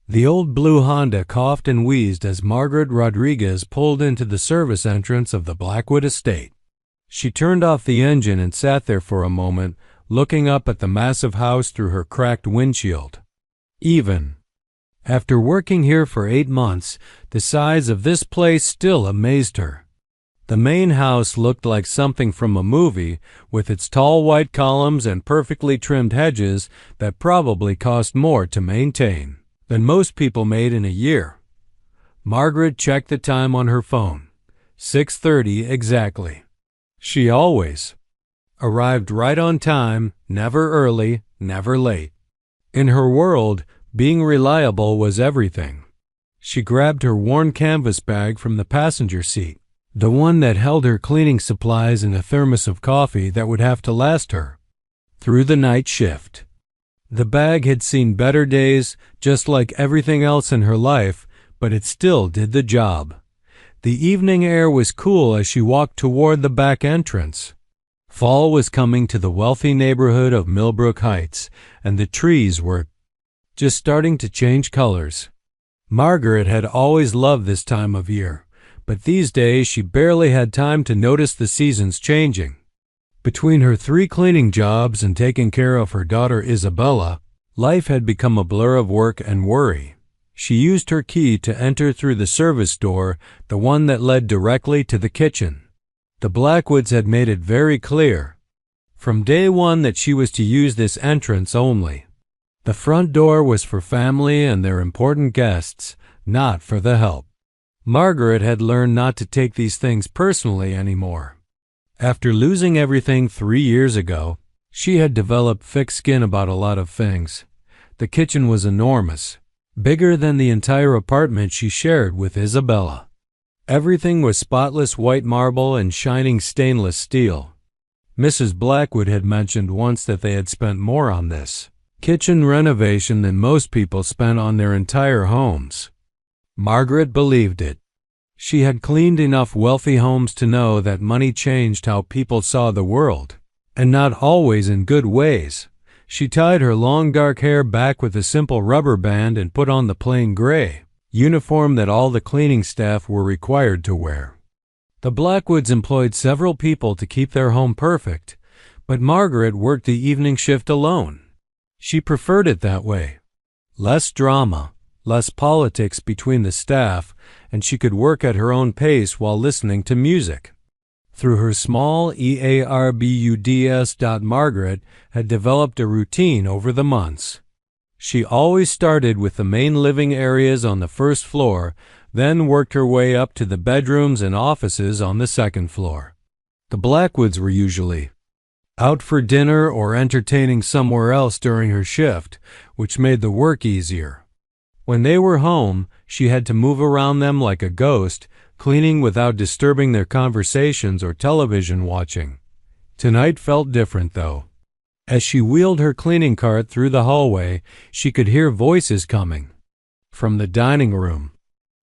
The old blue Honda coughed and wheezed as Margaret Rodriguez pulled into the service entrance of the Blackwood estate. She turned off the engine and sat there for a moment, looking up at the massive house through her cracked windshield. Even after working here for 8 months, the size of this place still amazed her. The main house looked like something from a movie, with its tall white columns and perfectly trimmed hedges that probably cost more to maintain than most people made in a year. Margaret checked the time on her phone. 6:30 exactly. She always arrived right on time, never early, never late. In her world, being reliable was everything. She grabbed her worn canvas bag from the passenger seat, the one that held her cleaning supplies and a thermos of coffee that would have to last her through the night shift. The bag had seen better days, just like everything else in her life, but it still did the job. The evening air was cool as she walked toward the back entrance. Fall was coming to the wealthy neighborhood of Millbrook Heights, and the trees were just starting to change colors. Margaret had always loved this time of year, but these days she barely had time to notice the seasons changing. Between her 3 cleaning jobs and taking care of her daughter Isabella, life had become a blur of work and worry. She used her key to enter through the service door, the one that led directly to the kitchen. The Blackwoods had made it very clear from day one that she was to use this entrance only. The front door was for family and their important guests, not for the help. Margaret had learned not to take these things personally anymore. After losing everything 3 years ago, she had developed thick skin about a lot of things. The kitchen was enormous, bigger than the entire apartment she shared with Isabella. Everything was spotless white marble and shining stainless steel. Mrs. Blackwood had mentioned once that they had spent more on this kitchen renovation than most people spent on their entire homes. Margaret believed it. She had cleaned enough wealthy homes to know that money changed how people saw the world, and not always in good ways. She tied her long dark hair back with a simple rubber band and put on the plain gray uniform that all the cleaning staff were required to wear. The Blackwoods employed several people to keep their home perfect, but Margaret worked the evening shift alone. She preferred it that way. Less drama, less politics between the staff, and she could work at her own pace while listening to music. Through her small EARBUDS. Margaret had developed a routine over the months. She always started with the main living areas on the first floor, then worked her way up to the bedrooms and offices on the second floor. The Blackwoods were usually out for dinner or entertaining somewhere else during her shift, which made the work easier. When they were home, she had to move around them like a ghost, cleaning without disturbing their conversations or television watching. Tonight felt different, though. As she wheeled her cleaning cart through the hallway, she could hear voices coming from the dining room.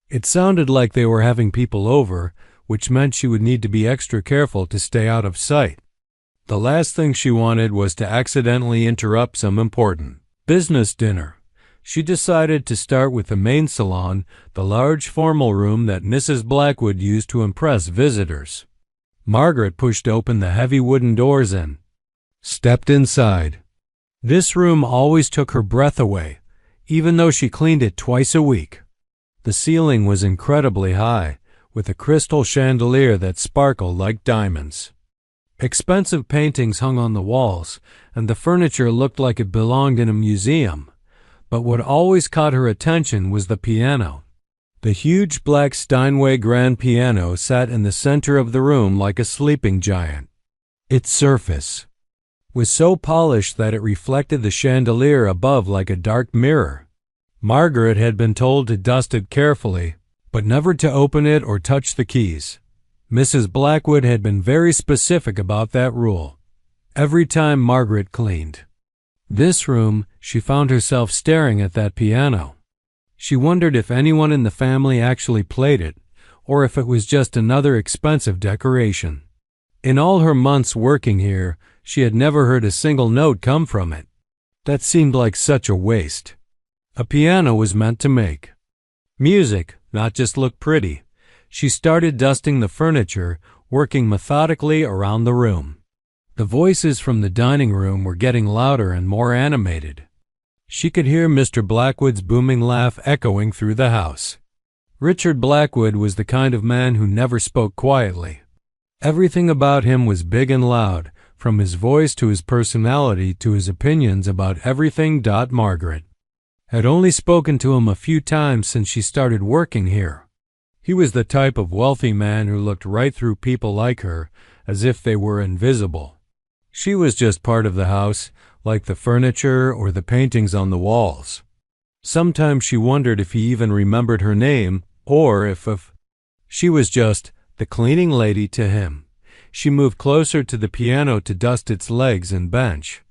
It sounded like they were having people over, which meant she would need to be extra careful to stay out of sight. The last thing she wanted was to accidentally interrupt some important business dinner. She decided to start with the main salon, the large formal room that Mrs. Blackwood used to impress visitors. Margaret pushed open the heavy wooden doors and stepped inside. This room always took her breath away, even though she cleaned it twice a week. The ceiling was incredibly high, with a crystal chandelier that sparkled like diamonds. Expensive paintings hung on the walls, and the furniture looked like it belonged in a museum. But what always caught her attention was the piano. The huge black Steinway grand piano sat in the center of the room like a sleeping giant. Its surface was so polished that it reflected the chandelier above like a dark mirror. Margaret had been told to dust it carefully, but never to open it or touch the keys. Mrs. Blackwood had been very specific about that rule every time Margaret cleaned. This room, she found herself staring at that piano. She wondered if anyone in the family actually played it, or if it was just another expensive decoration. In all her months working here, she had never heard a single note come from it. That seemed like such a waste. A piano was meant to make music, not just look pretty. She started dusting the furniture, working methodically around the room. The voices from the dining room were getting louder and more animated. She could hear Mr. Blackwood's booming laugh echoing through the house. Richard Blackwood was the kind of man who never spoke quietly. Everything about him was big and loud, from his voice to his personality to his opinions about everything. Margaret had only spoken to him a few times since she started working here. He was the type of wealthy man who looked right through people like her, as if they were invisible. She was just part of the house, like the furniture or the paintings on the walls. Sometimes she wondered if he even remembered her name, or if she was just the cleaning lady to him. She moved closer to the piano to dust its legs and bench.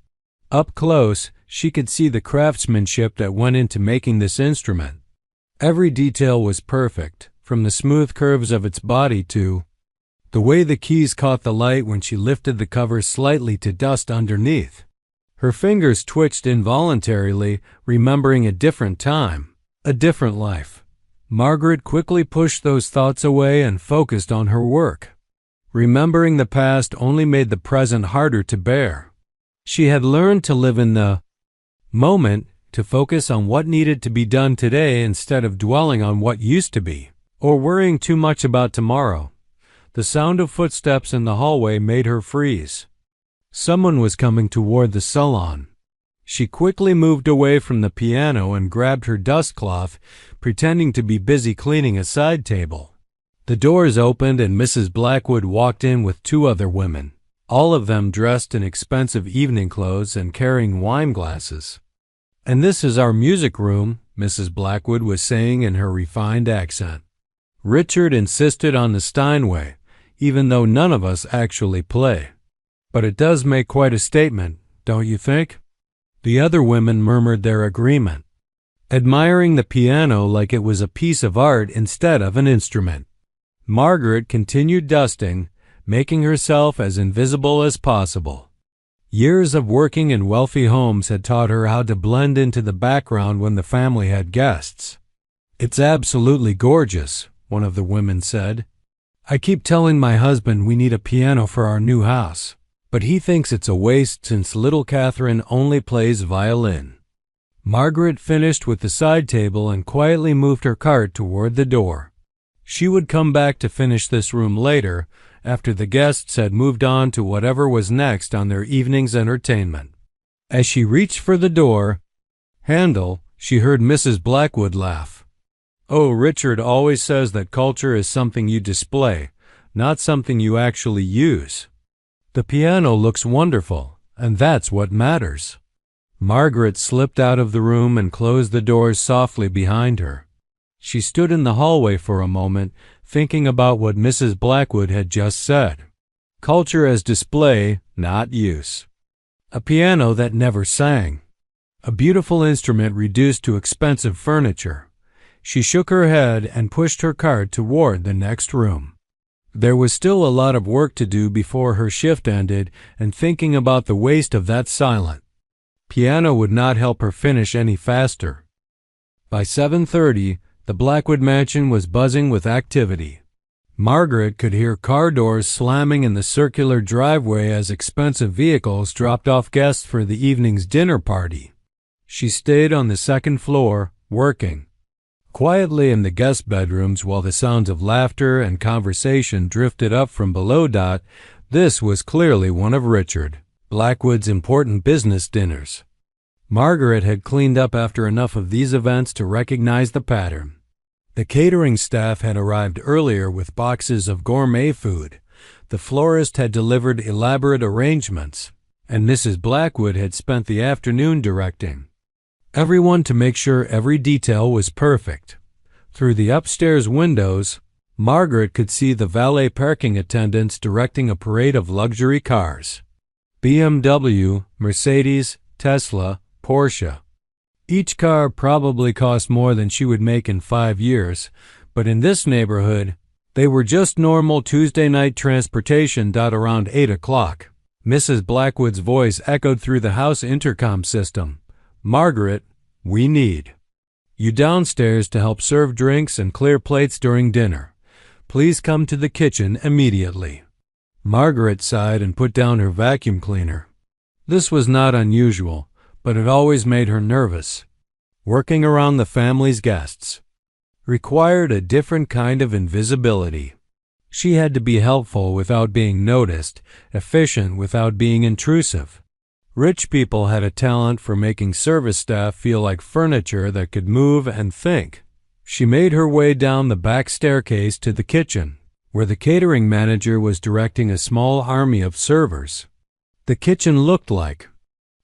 Up close, she could see the craftsmanship that went into making this instrument. Every detail was perfect, from the smooth curves of its body to the way the keys caught the light when she lifted the cover slightly to dust underneath. Her fingers twitched involuntarily, remembering a different time, a different life. Margaret quickly pushed those thoughts away and focused on her work. Remembering the past only made the present harder to bear. She had learned to live in the moment, to focus on what needed to be done today instead of dwelling on what used to be, or worrying too much about tomorrow. The sound of footsteps in the hallway made her freeze. Someone was coming toward the salon. She quickly moved away from the piano and grabbed her dust cloth, pretending to be busy cleaning a side table. The doors opened and Mrs. Blackwood walked in with two other women, all of them dressed in expensive evening clothes and carrying wine glasses. "And this is our music room," Mrs. Blackwood was saying in her refined accent. "Richard insisted on the Steinway, even though none of us actually play. But it does make quite a statement, don't you think?" The other women murmured their agreement, admiring the piano like it was a piece of art instead of an instrument. Margaret continued dusting, making herself as invisible as possible. Years of working in wealthy homes had taught her how to blend into the background when the family had guests. "It's absolutely gorgeous," one of the women said. "I keep telling my husband we need a piano for our new house, but he thinks it's a waste since little Catherine only plays violin." Margaret finished with the side table and quietly moved her cart toward the door. She would come back to finish this room later, after the guests had moved on to whatever was next on their evening's entertainment. As she reached for the door handle, she heard Mrs. Blackwood laugh. "Oh, Richard always says that culture is something you display, not something you actually use. The piano looks wonderful, and that's what matters." Margaret slipped out of the room and closed the doors softly behind her. She stood in the hallway for a moment, thinking about what Mrs. Blackwood had just said. Culture as display, not use. A piano that never sang. A beautiful instrument reduced to expensive furniture. She shook her head and pushed her cart toward the next room. There was still a lot of work to do before her shift ended, and thinking about the waste of that silent piano would not help her finish any faster. By 7:30, the Blackwood mansion was buzzing with activity. Margaret could hear car doors slamming in the circular driveway as expensive vehicles dropped off guests for the evening's dinner party. She stayed on the second floor, working quietly in the guest bedrooms while the sounds of laughter and conversation drifted up from below. This was clearly one of Richard Blackwood's important business dinners. Margaret had cleaned up after enough of these events to recognize the pattern. The catering staff had arrived earlier with boxes of gourmet food. The florist had delivered elaborate arrangements, and Mrs. Blackwood had spent the afternoon directing everyone to make sure every detail was perfect. Through the upstairs windows, Margaret could see the valet parking attendants directing a parade of luxury cars. BMW, Mercedes, Tesla, Porsche. Each car probably cost more than she would make in 5 years, but in this neighborhood, they were just normal Tuesday night transportation. Around 8 o'clock, Mrs. Blackwood's voice echoed through the house intercom system. "Margaret, we need You downstairs to help serve drinks and clear plates during dinner. Please come to the kitchen immediately." Margaret sighed and put down her vacuum cleaner. This was not unusual, but it always made her nervous. Working around the family's guests required a different kind of invisibility. She had to be helpful without being noticed, efficient without being intrusive. Rich people had a talent for making service staff feel like furniture that could move and think. She made her way down the back staircase to the kitchen, where the catering manager was directing a small army of servers. The kitchen looked like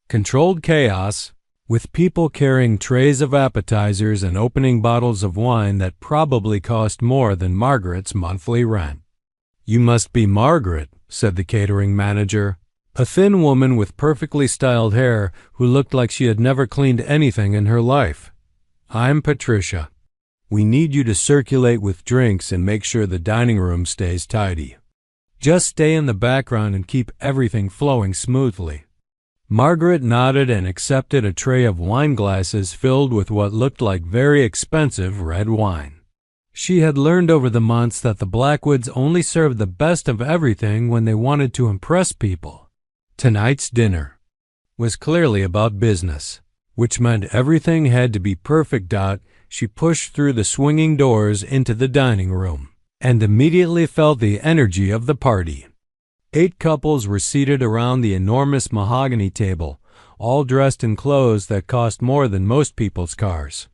controlled chaos, with people carrying trays of appetizers and opening bottles of wine that probably cost more than Margaret's monthly rent. "You must be Margaret," said the catering manager, a thin woman with perfectly styled hair who looked like she had never cleaned anything in her life. "I'm Patricia. We need you to circulate with drinks and make sure the dining room stays tidy. Just stay in the background and keep everything flowing smoothly." Margaret nodded and accepted a tray of wine glasses filled with what looked like very expensive red wine. She had learned over the months that the Blackwoods only served the best of everything when they wanted to impress people. Tonight's dinner was clearly about business, which meant everything had to be perfect. She pushed through the swinging doors into the dining room and immediately felt the energy of the party. 8 couples were seated around the enormous mahogany table, all dressed in clothes that cost more than most people's cars.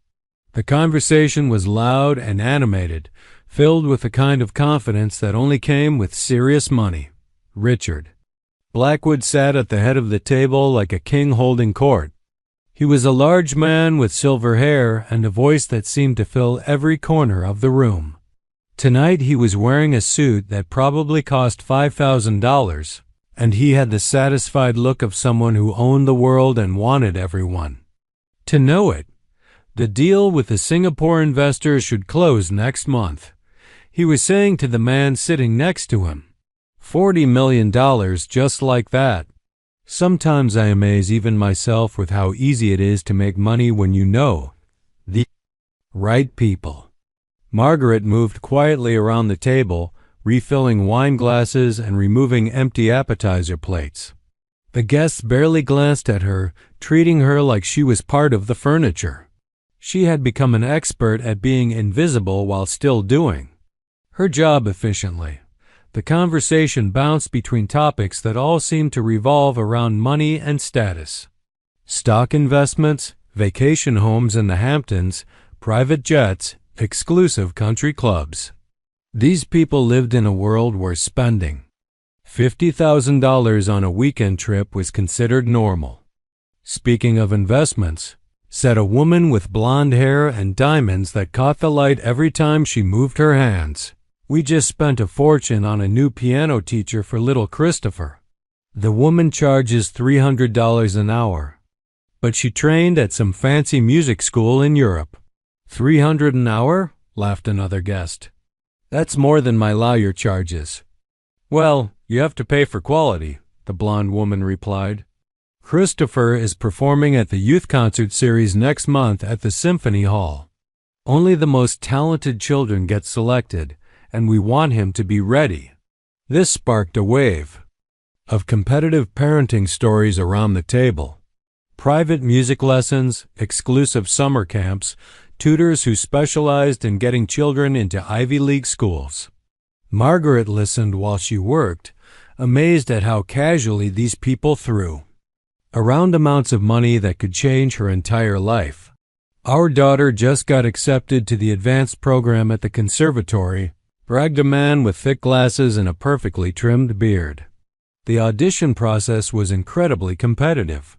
The conversation was loud and animated, filled with the kind of confidence that only came with serious money. Richard Blackwood sat at the head of the table like a king holding court. He was a large man with silver hair and a voice that seemed to fill every corner of the room. Tonight he was wearing a suit that probably cost $5,000, and he had the satisfied look of someone who owned the world and wanted everyone to know it. The deal with the Singapore investors should close next month, he was saying to the man sitting next to him. $40 million just like that. Sometimes I amaze even myself with how easy it is to make money when you know the right people. Margaret moved quietly around the table, refilling wine glasses and removing empty appetizer plates. The guests barely glanced at her, treating her like she was part of the furniture. She had become an expert at being invisible while still doing her job efficiently. The conversation bounced between topics that all seemed to revolve around money and status. Stock investments, vacation homes in the Hamptons, private jets, exclusive country clubs. These people lived in a world where spending $50,000 on a weekend trip was considered normal. "Speaking of investments," said a woman with blonde hair and diamonds that caught the light every time she moved her hands, "we just spent a fortune on a new piano teacher for little Christopher. The woman charges $300 an hour, but she trained at some fancy music school in Europe." "$300 an hour?" laughed another guest. "That's more than my lawyer charges." "Well, you have to pay for quality," the blonde woman replied. "Christopher is performing at the youth concert series next month at the Symphony Hall. Only the most talented children get selected, and we want him to be ready." This sparked a wave of competitive parenting stories around the table. Private music lessons, exclusive summer camps, tutors who specialized in getting children into Ivy League schools. Margaret listened while she worked, amazed at how casually these people threw around amounts of money that could change her entire life. "Our daughter just got accepted to the advanced program at the conservatory," bragged a man with thick glasses and a perfectly trimmed beard. The audition process was incredibly competitive.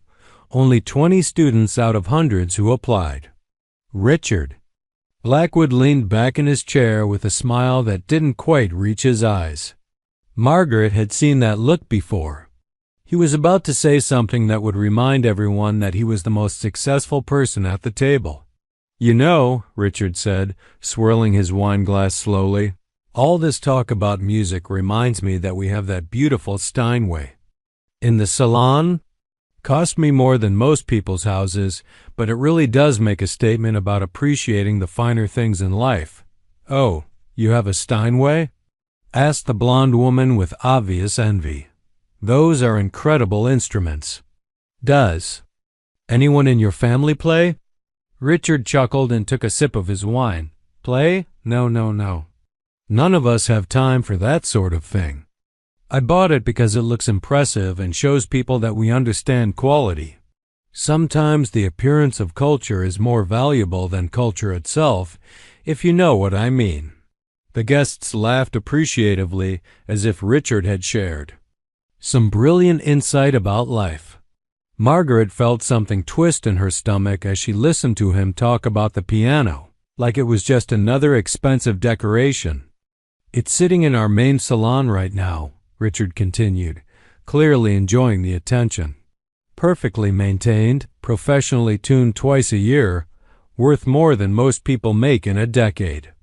Only 20 students out of hundreds who applied. Richard Blackwood leaned back in his chair with a smile that didn't quite reach his eyes. Margaret had seen that look before. He was about to say something that would remind everyone that he was the most successful person at the table. "You know," Richard said, swirling his wine glass slowly, "all this talk about music reminds me that we have that beautiful Steinway in the salon. Cost me more than most people's houses, but it really does make a statement about appreciating the finer things in life. Oh, you have a Steinway? Asked the blonde woman with obvious envy. Those are incredible instruments. Does anyone in your family play? Richard chuckled and took a sip of his wine. Play? No. None of us have time for that sort of thing. I bought it because it looks impressive and shows people that we understand quality. Sometimes the appearance of culture is more valuable than culture itself, if you know what I mean. The guests laughed appreciatively, as if Richard had shared some brilliant insight about life. Margaret felt something twist in her stomach as she listened to him talk about the piano, like it was just another expensive decoration. It's sitting in our main salon right now, Richard continued, clearly enjoying the attention. Perfectly maintained, professionally tuned twice a year, worth more than most people make in a decade.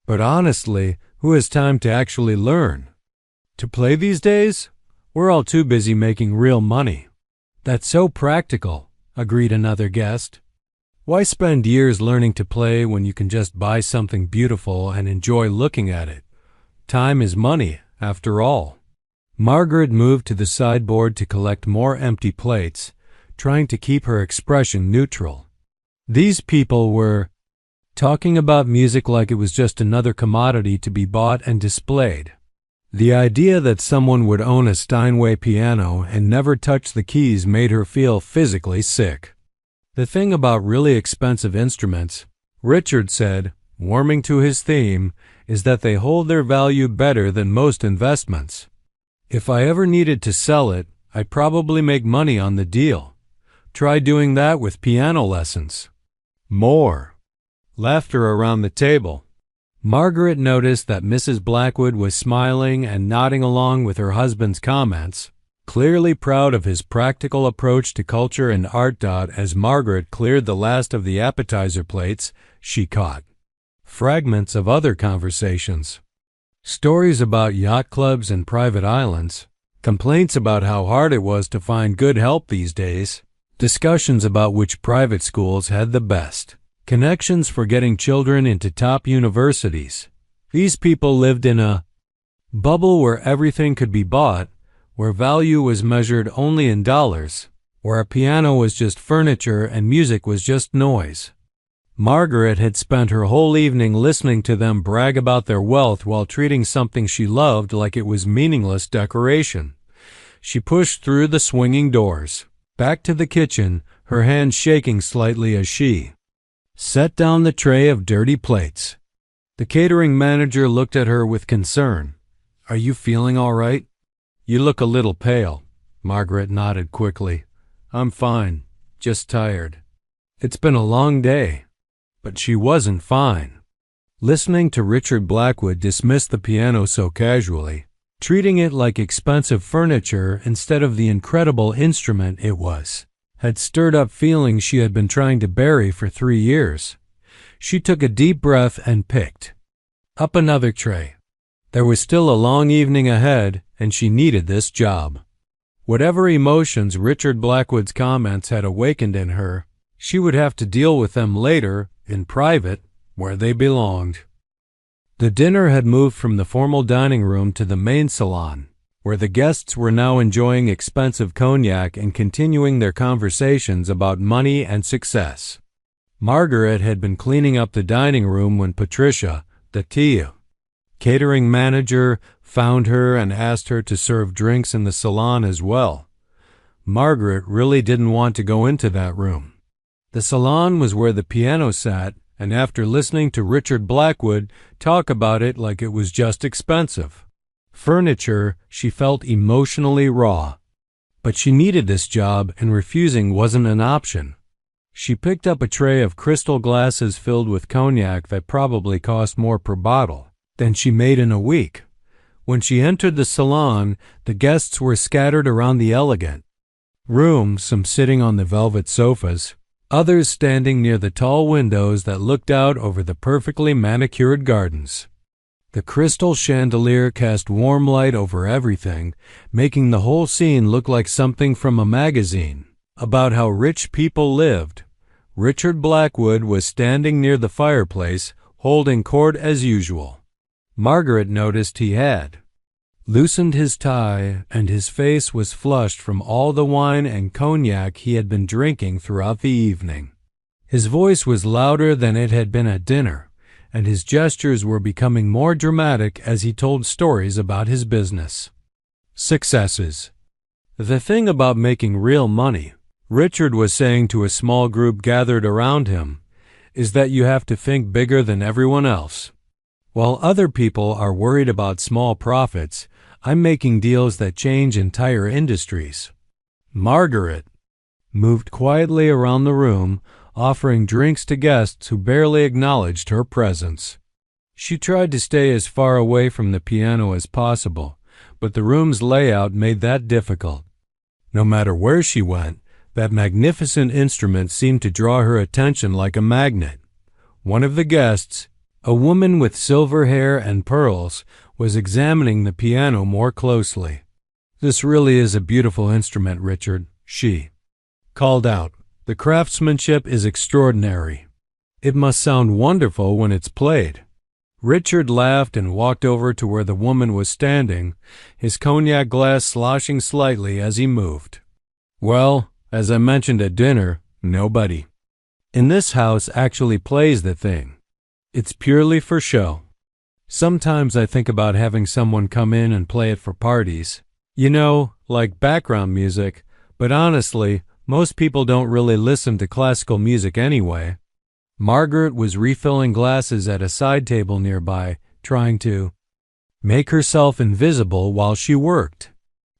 But honestly, who has time to actually learn? To play these days? We're all too busy making real money. That's so practical, agreed another guest. Why spend years learning to play when you can just buy something beautiful and enjoy looking at it? Time is money, after all. Margaret moved to the sideboard to collect more empty plates, trying to keep her expression neutral. These people were talking about music like it was just another commodity to be bought and displayed. The idea that someone would own a Steinway piano and never touch the keys made her feel physically sick. The thing about really expensive instruments, Richard said, warming to his theme, is that they hold their value better than most investments. If I ever needed to sell it, I'd probably make money on the deal. Try doing that with piano lessons. More laughter around the table. Margaret noticed that Mrs. Blackwood was smiling and nodding along with her husband's comments, clearly proud of his practical approach to culture and art. As Margaret cleared the last of the appetizer plates, she caught fragments of other conversations. Stories about yacht clubs and private islands, complaints about how hard it was to find good help these days, discussions about which private schools had the best, connections for getting children into top universities. These people lived in a bubble where everything could be bought, where value was measured only in dollars, where a piano was just furniture and music was just noise. Margaret had spent her whole evening listening to them brag about their wealth while treating something she loved like it was meaningless decoration. She pushed through the swinging doors, back to the kitchen, her hands shaking slightly as she set down the tray of dirty plates. The catering manager looked at her with concern. Are you feeling all right? You look a little pale. Margaret nodded quickly. I'm fine, just tired. It's been a long day. But she wasn't fine. Listening to Richard Blackwood dismiss the piano so casually, treating it like expensive furniture instead of the incredible instrument it was, had stirred up feelings she had been trying to bury for 3 years. She took a deep breath and picked up another tray. There was still a long evening ahead, and she needed this job. Whatever emotions Richard Blackwood's comments had awakened in her, she would have to deal with them later, in private, where they belonged. The dinner had moved from the formal dining room to the main salon, where the guests were now enjoying expensive cognac and continuing their conversations about money and success. Margaret had been cleaning up the dining room when Patricia, the catering manager, found her and asked her to serve drinks in the salon as well. Margaret really didn't want to go into that room. The salon was where the piano sat, and after listening to Richard Blackwood talk about it like it was just expensive furniture, she felt emotionally raw. But she needed this job, and refusing wasn't an option. She picked up a tray of crystal glasses filled with cognac that probably cost more per bottle than she made in a week. When she entered the salon, the guests were scattered around the elegant room, some sitting on the velvet sofas, others standing near the tall windows that looked out over the perfectly manicured gardens. The crystal chandelier cast warm light over everything, making the whole scene look like something from a magazine. about how rich people lived. Richard Blackwood was standing near the fireplace, holding court as usual. Margaret noticed he had loosened his tie, and his face was flushed from all the wine and cognac he had been drinking throughout the evening. His voice was louder than it had been at dinner, and his gestures were becoming more dramatic as he told stories about his business successes. "The thing about making real money," Richard was saying to a small group gathered around him, "is that you have to think bigger than everyone else. While other people are worried about small profits, I'm making deals that change entire industries." Margaret moved quietly around the room, offering drinks to guests who barely acknowledged her presence. She tried to stay as far away from the piano as possible, but the room's layout made that difficult. No matter where she went, that magnificent instrument seemed to draw her attention like a magnet. One of the guests, a woman with silver hair and pearls, was examining the piano more closely. "This really is a beautiful instrument, Richard," she called out. "The craftsmanship is extraordinary. It must sound wonderful when it's played." Richard laughed and walked over to where the woman was standing, his cognac glass sloshing slightly as he moved. "Well, as I mentioned at dinner, nobody in this house actually plays the thing. It's purely for show. Sometimes I think about having someone come in and play it for parties. You know, like background music, but honestly, most people don't really listen to classical music anyway." Margaret was refilling glasses at a side table nearby, trying to make herself invisible while she worked.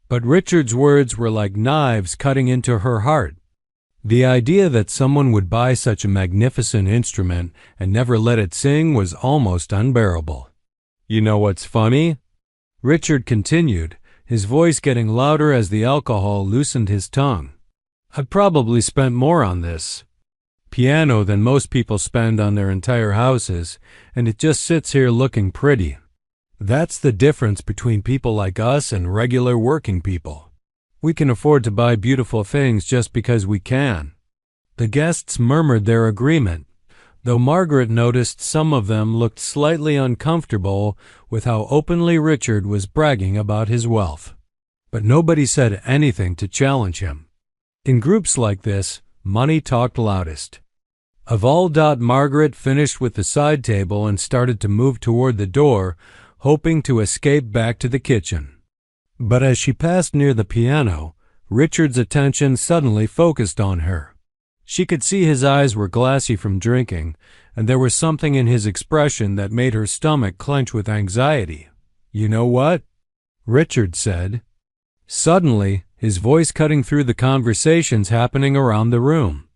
But Richard's words were like knives cutting into her heart. The idea that someone would buy such a magnificent instrument and never let it sing was almost unbearable. "You know what's funny?" Richard continued, his voice getting louder as the alcohol loosened his tongue. "I've probably spent more on this piano than most people spend on their entire houses, and it just sits here looking pretty. That's the difference between people like us and regular working people. We can afford to buy beautiful things just because we can." The guests murmured their agreement, though Margaret noticed some of them looked slightly uncomfortable with how openly Richard was bragging about his wealth. But nobody said anything to challenge him. In groups like this, money talked loudest. Of all, Margaret finished with the side table and started to move toward the door, hoping to escape back to the kitchen. But as she passed near the piano, Richard's attention suddenly focused on her. She could see his eyes were glassy from drinking, and there was something in his expression that made her stomach clench with anxiety. "You know what?" Richard said, suddenly, his voice cutting through the conversations happening around the room.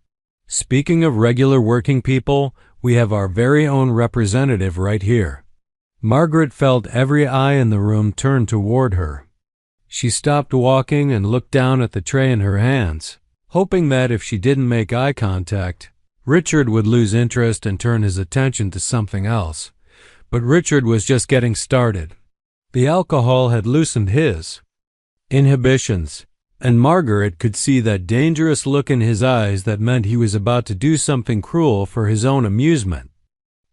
"Speaking of regular working people, we have our very own representative right here." Margaret felt every eye in the room turn toward her. She stopped walking and looked down at the tray in her hands, hoping that if she didn't make eye contact, Richard would lose interest and turn his attention to something else. But Richard was just getting started. The alcohol had loosened his inhibitions, and Margaret could see that dangerous look in his eyes that meant he was about to do something cruel for his own amusement.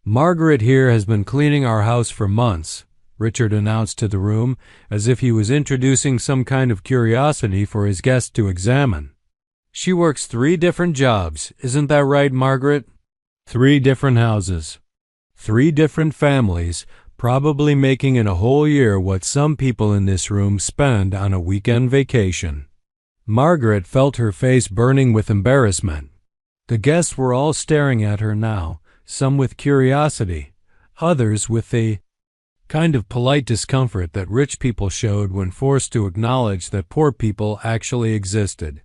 "Margaret here has been cleaning our house for months," Richard announced to the room, as if he was introducing some kind of curiosity for his guests to examine. "She works 3 different jobs, isn't that right, Margaret? 3 different houses, 3 different families, probably making in a whole year what some people in this room spend on a weekend vacation." Margaret felt her face burning with embarrassment. The guests were all staring at her now, some with curiosity, others with the kind of polite discomfort that rich people showed when forced to acknowledge that poor people actually existed.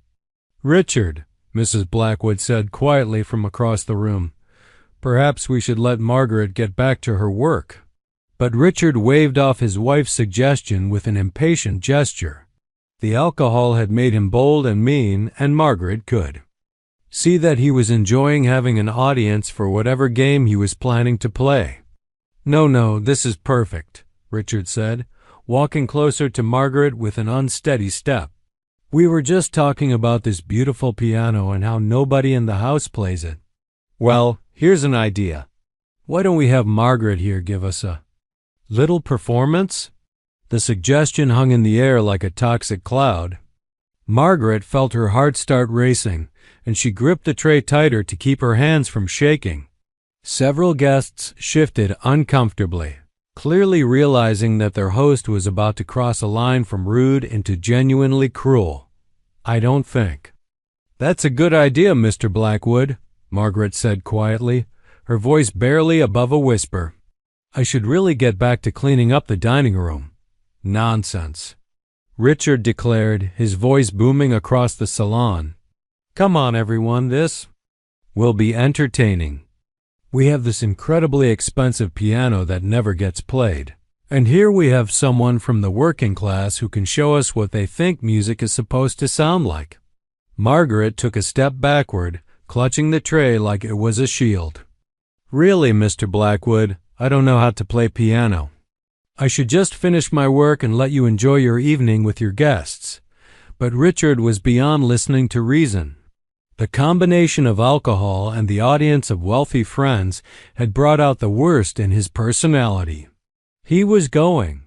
"Richard," Mrs. Blackwood said quietly from across the room, "perhaps we should let Margaret get back to her work." But Richard waved off his wife's suggestion with an impatient gesture. The alcohol had made him bold and mean, and Margaret could see that he was enjoying having an audience for whatever game he was planning to play. No, this is perfect," Richard said, walking closer to Margaret with an unsteady step. We were just talking about this beautiful piano and how nobody in the house plays it. Well, here's an idea. Why don't we have Margaret here give us a little performance? The suggestion hung in the air like a toxic cloud. Margaret felt her heart start racing, and she gripped the tray tighter to keep her hands from shaking. Several guests shifted uncomfortably, clearly realizing that their host was about to cross a line from rude into genuinely cruel. I don't think. That's a good idea, Mr. Blackwood, Margaret said quietly, her voice barely above a whisper. I should really get back to cleaning up the dining room. Nonsense, Richard declared, his voice booming across the salon. Come on, everyone, this will be entertaining. We have this incredibly expensive piano that never gets played. And here we have someone from the working class who can show us what they think music is supposed to sound like. Margaret took a step backward, clutching the tray like it was a shield. Really, Mr. Blackwood, I don't know how to play piano. I should just finish my work and let you enjoy your evening with your guests. But Richard was beyond listening to reason. The combination of alcohol and the audience of wealthy friends had brought out the worst in his personality. He was going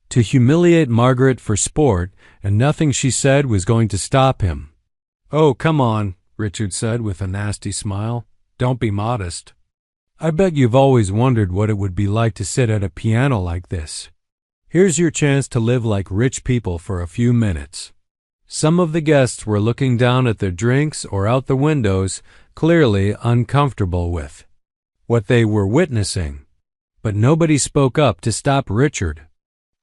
to humiliate Margaret for sport, and nothing she said was going to stop him. Oh, come on, Richard said with a nasty smile. Don't be modest. I bet you've always wondered what it would be like to sit at a piano like this. Here's your chance to live like rich people for a few minutes. Some of the guests were looking down at their drinks or out the windows, clearly uncomfortable with what they were witnessing. But nobody spoke up to stop Richard.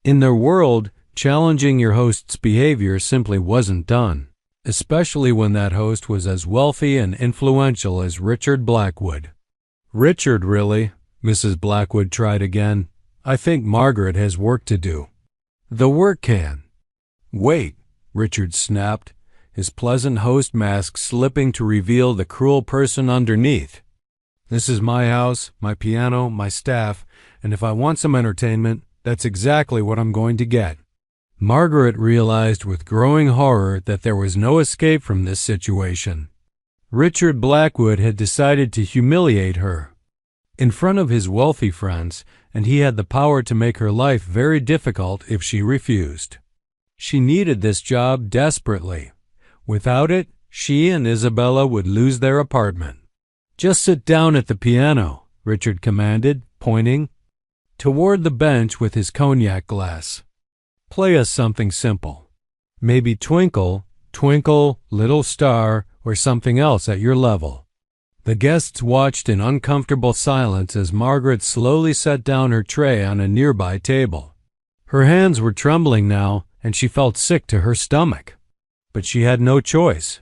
In their world, challenging your host's behavior simply wasn't done, especially when that host was as wealthy and influential as Richard Blackwood. Richard, really? Mrs. Blackwood tried again. I think Margaret has work to do. The work can wait, Richard snapped, his pleasant host mask slipping to reveal the cruel person underneath. This is my house, my piano, my staff, and if I want some entertainment, that's exactly what I'm going to get. Margaret realized with growing horror that there was no escape from this situation. Richard Blackwood had decided to humiliate her in front of his wealthy friends, and he had the power to make her life very difficult if she refused. She needed this job desperately. Without it, she and Isabella would lose their apartment. Just sit down at the piano, Richard commanded, pointing toward the bench with his cognac glass. Play us something simple. Maybe Twinkle, Twinkle, Little Star, or something else at your level. The guests watched in uncomfortable silence as Margaret slowly set down her tray on a nearby table. Her hands were trembling now, and she felt sick to her stomach. But she had no choice.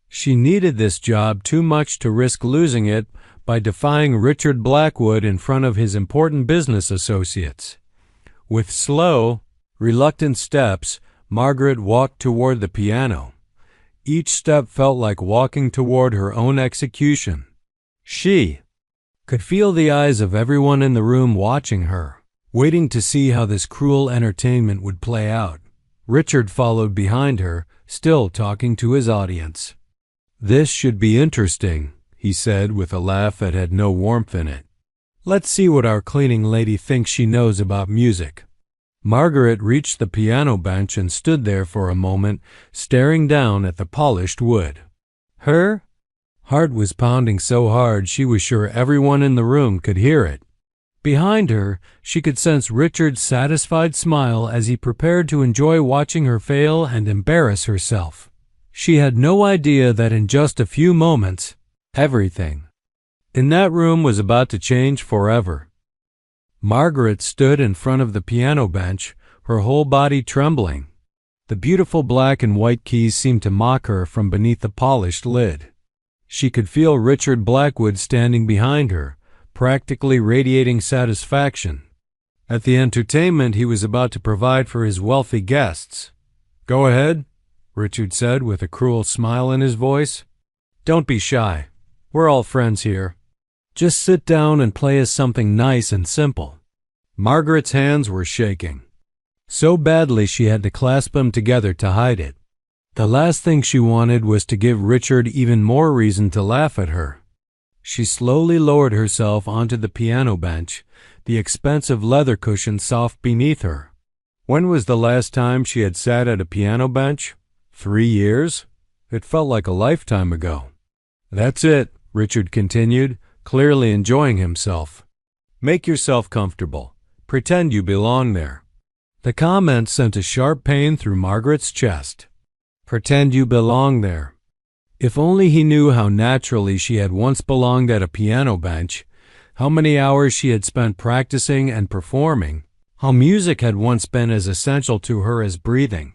She needed this job too much to risk losing it by defying Richard Blackwood in front of his important business associates. With slow, reluctant steps, Margaret walked toward the piano. Each step felt like walking toward her own execution. She could feel the eyes of everyone in the room watching her, waiting to see how this cruel entertainment would play out. Richard followed behind her, still talking to his audience. This should be interesting, he said with a laugh that had no warmth in it. Let's see what our cleaning lady thinks she knows about music. Margaret reached the piano bench and stood there for a moment, staring down at the polished wood. Her heart was pounding so hard she was sure everyone in the room could hear it. Behind her, she could sense Richard's satisfied smile as he prepared to enjoy watching her fail and embarrass herself. She had no idea that in just a few moments, everything in that room was about to change forever. Margaret stood in front of the piano bench, her whole body trembling. The beautiful black and white keys seemed to mock her from beneath the polished lid. She could feel Richard Blackwood standing behind her, practically radiating satisfaction at the entertainment he was about to provide for his wealthy guests. Go ahead, Richard said with a cruel smile in his voice. Don't be shy. We're all friends here. Just sit down and play us something nice and simple. Margaret's hands were shaking so badly she had to clasp them together to hide it. The last thing she wanted was to give Richard even more reason to laugh at her. She slowly lowered herself onto the piano bench, the expensive leather cushion soft beneath her. When was the last time she had sat at a piano bench? 3 years? It felt like a lifetime ago. That's it, Richard continued, clearly enjoying himself. Make yourself comfortable. Pretend you belong there. The comment sent a sharp pain through Margaret's chest. Pretend you belong there. If only he knew how naturally she had once belonged at a piano bench, how many hours she had spent practicing and performing, how music had once been as essential to her as breathing.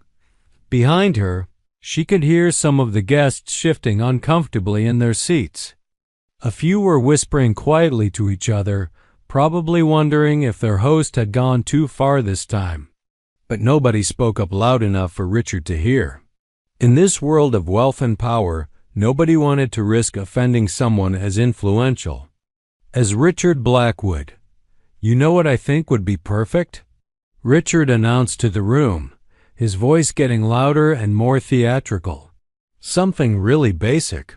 Behind her, she could hear some of the guests shifting uncomfortably in their seats. A few were whispering quietly to each other, probably wondering if their host had gone too far this time. But nobody spoke up loud enough for Richard to hear. In this world of wealth and power, nobody wanted to risk offending someone as influential as Richard Blackwood. You know what I think would be perfect? Richard announced to the room, his voice getting louder and more theatrical. Something really basic.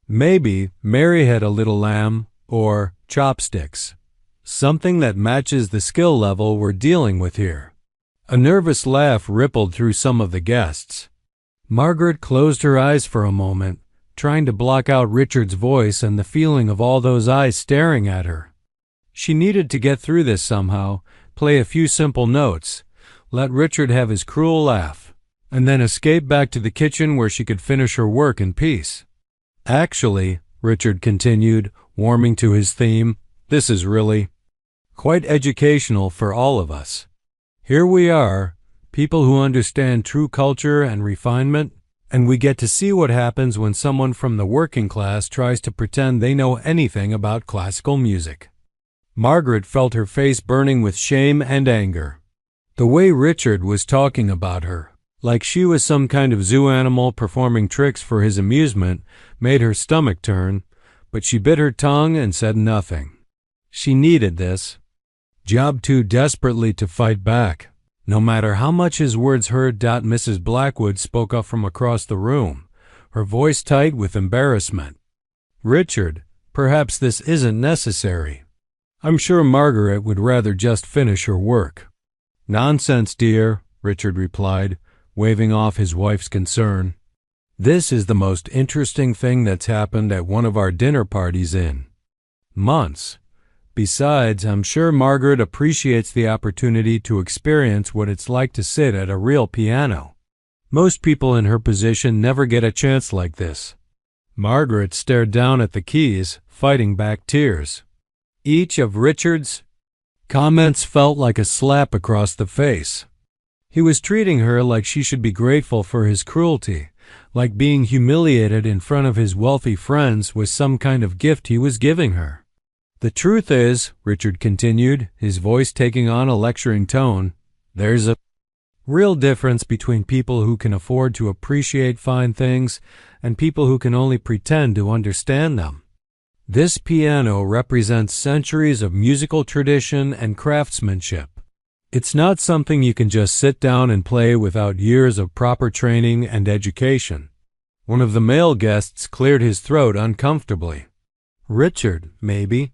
Maybe Mary had a little lamb or chopsticks. Something that matches the skill level we're dealing with here. A nervous laugh rippled through some of the guests. Margaret closed her eyes for a moment, trying to block out Richard's voice and the feeling of all those eyes staring at her. She needed to get through this somehow, play a few simple notes, let Richard have his cruel laugh, and then escape back to the kitchen where she could finish her work in peace. Actually, Richard continued, warming to his theme, this is really quite educational for all of us. Here we are, people who understand true culture and refinement, and we get to see what happens when someone from the working class tries to pretend they know anything about classical music. Margaret felt her face burning with shame and anger. The way Richard was talking about her, like she was some kind of zoo animal performing tricks for his amusement, made her stomach turn, but she bit her tongue and said nothing. She needed this job too desperately to fight back. No matter how much his words hurt, Mrs. Blackwood spoke up from across the room, her voice tight with embarrassment. Richard, perhaps this isn't necessary. I'm sure Margaret would rather just finish her work. Nonsense, dear, Richard replied, waving off his wife's concern. This is the most interesting thing that's happened at one of our dinner parties in months. Besides, I'm sure Margaret appreciates the opportunity to experience what it's like to sit at a real piano. Most people in her position never get a chance like this. Margaret stared down at the keys, fighting back tears. Each of Richard's comments felt like a slap across the face. He was treating her like she should be grateful for his cruelty, like being humiliated in front of his wealthy friends was some kind of gift he was giving her. The truth is, Richard continued, his voice taking on a lecturing tone, there's a real difference between people who can afford to appreciate fine things and people who can only pretend to understand them. This piano represents centuries of musical tradition and craftsmanship. It's not something you can just sit down and play without years of proper training and education. One of the male guests cleared his throat uncomfortably. Richard, maybe.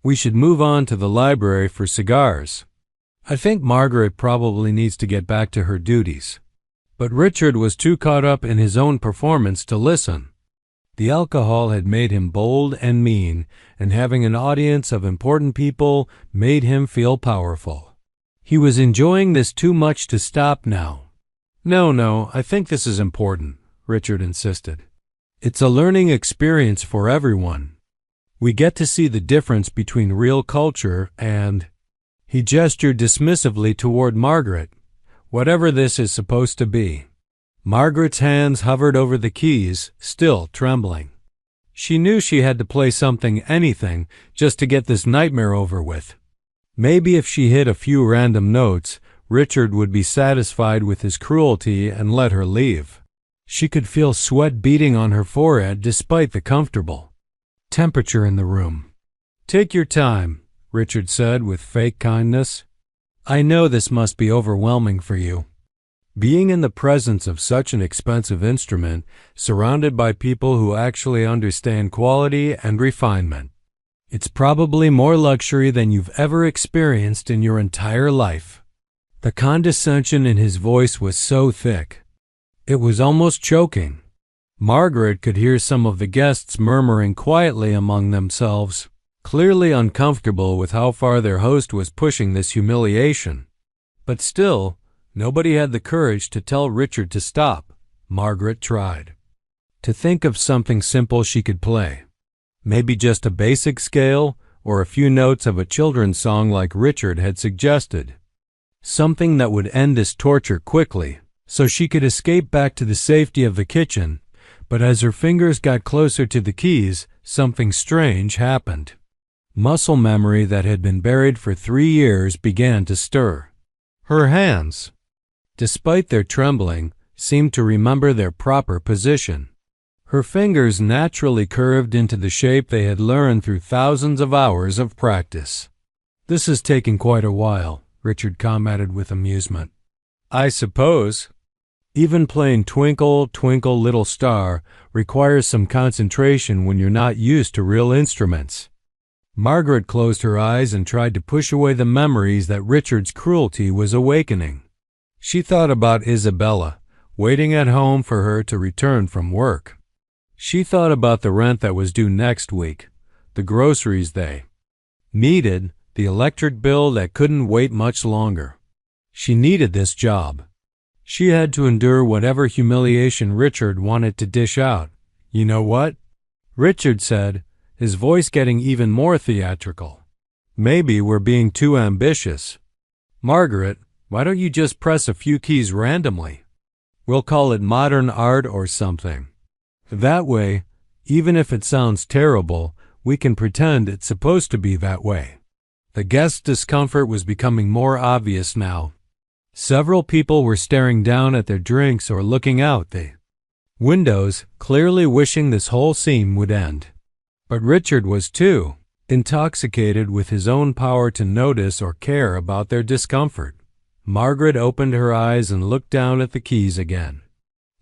We should move on to the library for cigars. I think Margaret probably needs to get back to her duties. But Richard was too caught up in his own performance to listen. The alcohol had made him bold and mean, and having an audience of important people made him feel powerful. He was enjoying this too much to stop now. No, I think this is important, Richard insisted. It's a learning experience for everyone. We get to see the difference between real culture and... He gestured dismissively toward Margaret, whatever this is supposed to be. Margaret's hands hovered over the keys, still trembling. She knew she had to play something, anything, just to get this nightmare over with. Maybe if she hit a few random notes, Richard would be satisfied with his cruelty and let her leave. She could feel sweat beating on her forehead despite the comfortable temperature in the room. Take your time, Richard said with fake kindness. I know this must be overwhelming for you. Being in the presence of such an expensive instrument, surrounded by people who actually understand quality and refinement. It's probably more luxury than you've ever experienced in your entire life. The condescension in his voice was so thick. It was almost choking. Margaret could hear some of the guests murmuring quietly among themselves, clearly uncomfortable with how far their host was pushing this humiliation. But still, nobody had the courage to tell Richard to stop. Margaret tried. To think of something simple she could play. Maybe just a basic scale or a few notes of a children's song like Richard had suggested. Something that would end this torture quickly, so she could escape back to the safety of the kitchen. But as her fingers got closer to the keys, something strange happened. Muscle memory that had been buried for 3 years began to stir. Her hands, despite their trembling, seemed to remember their proper position. Her fingers naturally curved into the shape they had learned through thousands of hours of practice. "This is taking quite a while," Richard commented with amusement. "I suppose. Even playing Twinkle, Twinkle, Little Star requires some concentration when you're not used to real instruments." Margaret closed her eyes and tried to push away the memories that Richard's cruelty was awakening. She thought about Isabella, waiting at home for her to return from work. She thought about the rent that was due next week, the groceries they needed, the electric bill that couldn't wait much longer. She needed this job. She had to endure whatever humiliation Richard wanted to dish out. "You know what?" Richard said, his voice getting even more theatrical. "Maybe we're being too ambitious. Margaret, why don't you just press a few keys randomly? We'll call it modern art or something. That way, even if it sounds terrible, we can pretend it's supposed to be that way." The guest's discomfort was becoming more obvious now. Several people were staring down at their drinks or looking out the windows, clearly wishing this whole scene would end. But Richard was too, intoxicated with his own power to notice or care about their discomfort. Margaret opened her eyes and looked down at the keys again.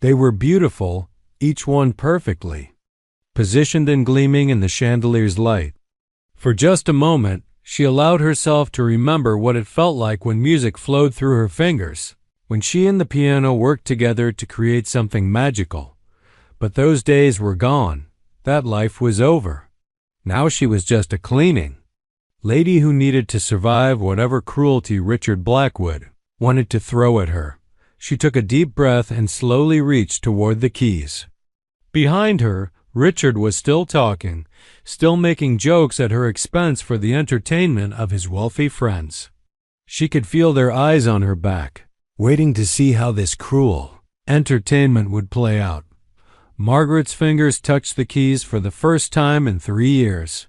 They were beautiful, each one perfectly positioned and gleaming in the chandelier's light. For just a moment, she allowed herself to remember what it felt like when music flowed through her fingers, when she and the piano worked together to create something magical. But those days were gone. That life was over. Now she was just a cleaning lady who needed to survive whatever cruelty Richard Blackwood wanted to throw at her. She took a deep breath and slowly reached toward the keys. Behind her, Richard was still talking, still making jokes at her expense for the entertainment of his wealthy friends. She could feel their eyes on her back, waiting to see how this cruel entertainment would play out. Margaret's fingers touched the keys for the first time in 3 years.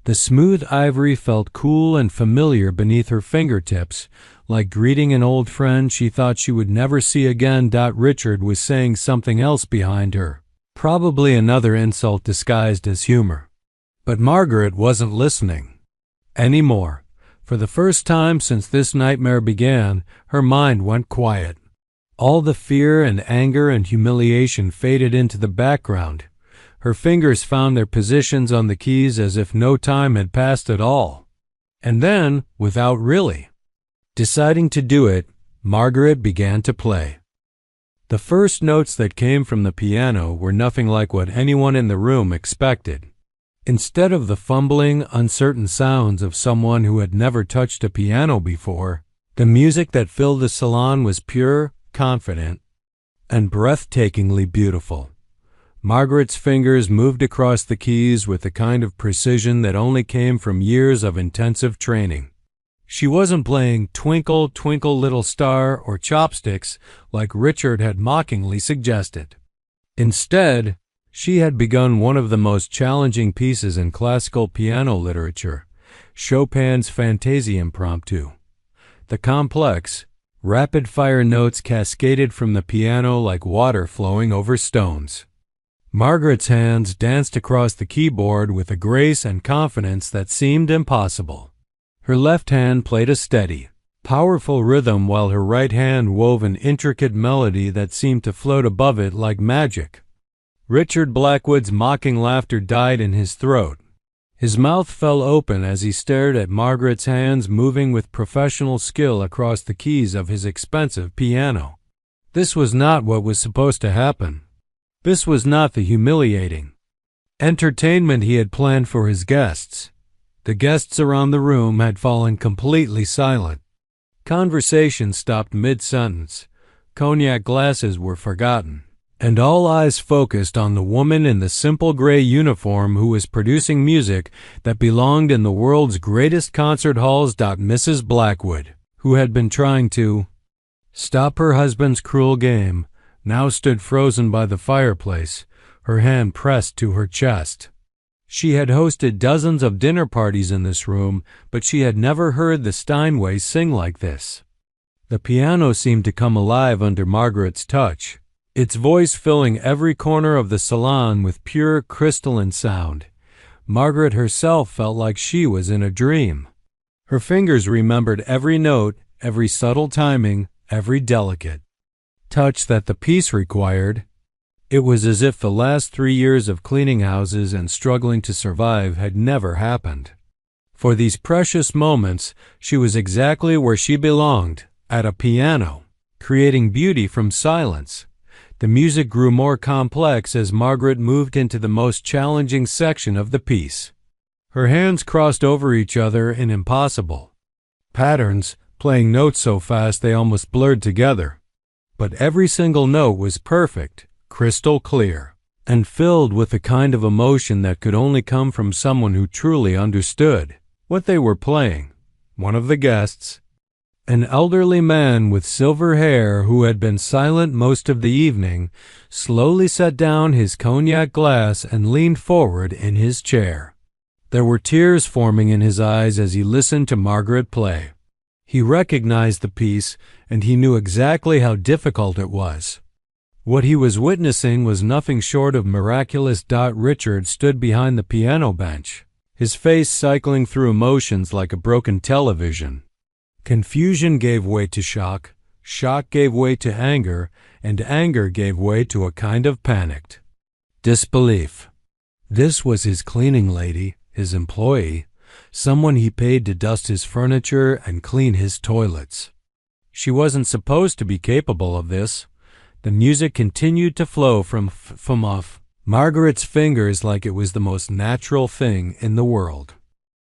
The smooth ivory felt cool and familiar beneath her fingertips, like greeting an old friend she thought she would never see again. Richard was saying something else behind her. Probably another insult disguised as humor. But Margaret wasn't listening anymore. For the first time since this nightmare began, her mind went quiet. All the fear and anger and humiliation faded into the background. Her fingers found their positions on the keys as if no time had passed at all. And then, without really deciding to do it, Margaret began to play. The first notes that came from the piano were nothing like what anyone in the room expected. Instead of the fumbling, uncertain sounds of someone who had never touched a piano before, the music that filled the salon was pure, confident, and breathtakingly beautiful. Margaret's fingers moved across the keys with the kind of precision that only came from years of intensive training. She wasn't playing Twinkle, Twinkle, Little Star or Chopsticks like Richard had mockingly suggested. Instead, she had begun one of the most challenging pieces in classical piano literature, Chopin's Fantaisie Impromptu. The complex, rapid-fire notes cascaded from the piano like water flowing over stones. Margaret's hands danced across the keyboard with a grace and confidence that seemed impossible. Her left hand played a steady, powerful rhythm while her right hand wove an intricate melody that seemed to float above it like magic. Richard Blackwood's mocking laughter died in his throat. His mouth fell open as he stared at Margaret's hands moving with professional skill across the keys of his expensive piano. This was not what was supposed to happen. This was not the humiliating entertainment he had planned for his guests. The guests around the room had fallen completely silent. Conversation stopped mid-sentence. Cognac glasses were forgotten, and all eyes focused on the woman in the simple gray uniform who was producing music that belonged in the world's greatest concert halls. Mrs. Blackwood, who had been trying to stop her husband's cruel game, now stood frozen by the fireplace, her hand pressed to her chest. She had hosted dozens of dinner parties in this room, but she had never heard the Steinways sing like this. The piano seemed to come alive under Margaret's touch, its voice filling every corner of the salon with pure crystalline sound. Margaret herself felt like she was in a dream. Her fingers remembered every note, every subtle timing, every delicate touch that the piece required. It was as if the last 3 years of cleaning houses and struggling to survive had never happened. For these precious moments, she was exactly where she belonged, at a piano, creating beauty from silence. The music grew more complex as Margaret moved into the most challenging section of the piece. Her hands crossed over each other in impossible patterns, playing notes so fast they almost blurred together. But every single note was perfect, crystal clear, and filled with the kind of emotion that could only come from someone who truly understood what they were playing. One of the guests, an elderly man with silver hair who had been silent most of the evening, slowly set down his cognac glass and leaned forward in his chair. There were tears forming in his eyes as he listened to Margaret play. He recognized the piece, and he knew exactly how difficult it was. What he was witnessing was nothing short of miraculous. Richard stood behind the piano bench, his face cycling through emotions like a broken television. Confusion gave way to shock, shock gave way to anger, and anger gave way to a kind of panicked disbelief. This was his cleaning lady, his employee, someone he paid to dust his furniture and clean his toilets. She wasn't supposed to be capable of this. The music continued to flow from off Margaret's fingers like it was the most natural thing in the world.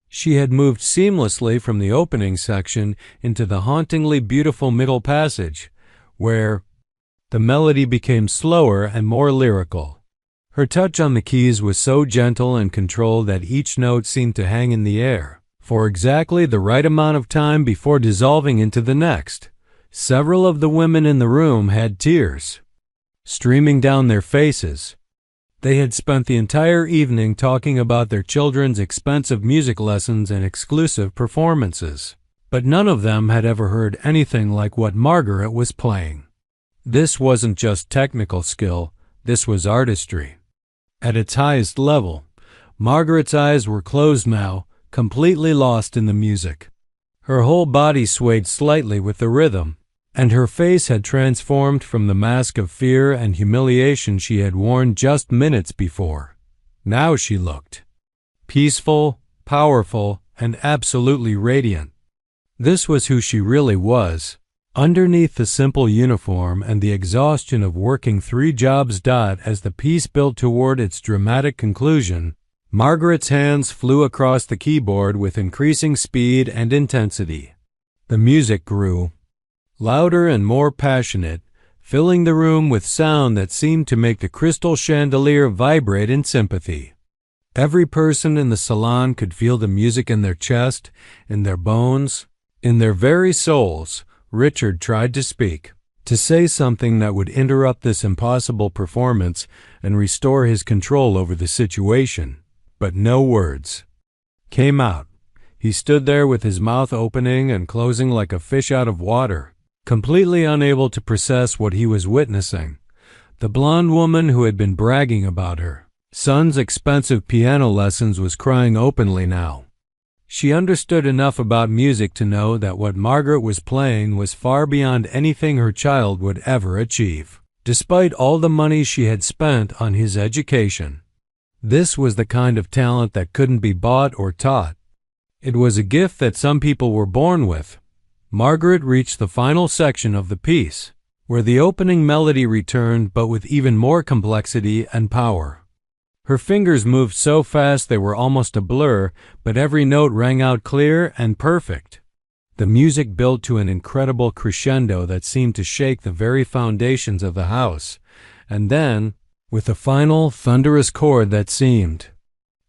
She had moved seamlessly from the opening section into the hauntingly beautiful middle passage, where the melody became slower and more lyrical. Her touch on the keys was so gentle and controlled that each note seemed to hang in the air for exactly the right amount of time before dissolving into the next. Several of the women in the room had tears streaming down their faces. They had spent the entire evening talking about their children's expensive music lessons and exclusive performances, but none of them had ever heard anything like what Margaret was playing. This wasn't just technical skill, this was artistry. At its highest level, Margaret's eyes were closed now, completely lost in the music. Her whole body swayed slightly with the rhythm, and her face had transformed from the mask of fear and humiliation she had worn just minutes before. Now she looked peaceful, powerful, and absolutely radiant. This was who she really was. Underneath the simple uniform and the exhaustion of working 3 jobs. As the piece built toward its dramatic conclusion, Margaret's hands flew across the keyboard with increasing speed and intensity. The music grew louder and more passionate, filling the room with sound that seemed to make the crystal chandelier vibrate in sympathy. Every person in the salon could feel the music in their chest, in their bones, in their very souls. Richard tried to speak, to say something that would interrupt this impossible performance and restore his control over the situation, but no words came out. He stood there with his mouth opening and closing like a fish out of water, completely unable to process what he was witnessing. The blonde woman who had been bragging about her son's expensive piano lessons was crying openly now. She understood enough about music to know that what Margaret was playing was far beyond anything her child would ever achieve, despite all the money she had spent on his education. This was the kind of talent that couldn't be bought or taught. It was a gift that some people were born with. Margaret reached the final section of the piece, where the opening melody returned, but with even more complexity and power. Her fingers moved so fast they were almost a blur, but every note rang out clear and perfect. The music built to an incredible crescendo that seemed to shake the very foundations of the house, and then, with a final, thunderous chord that seemed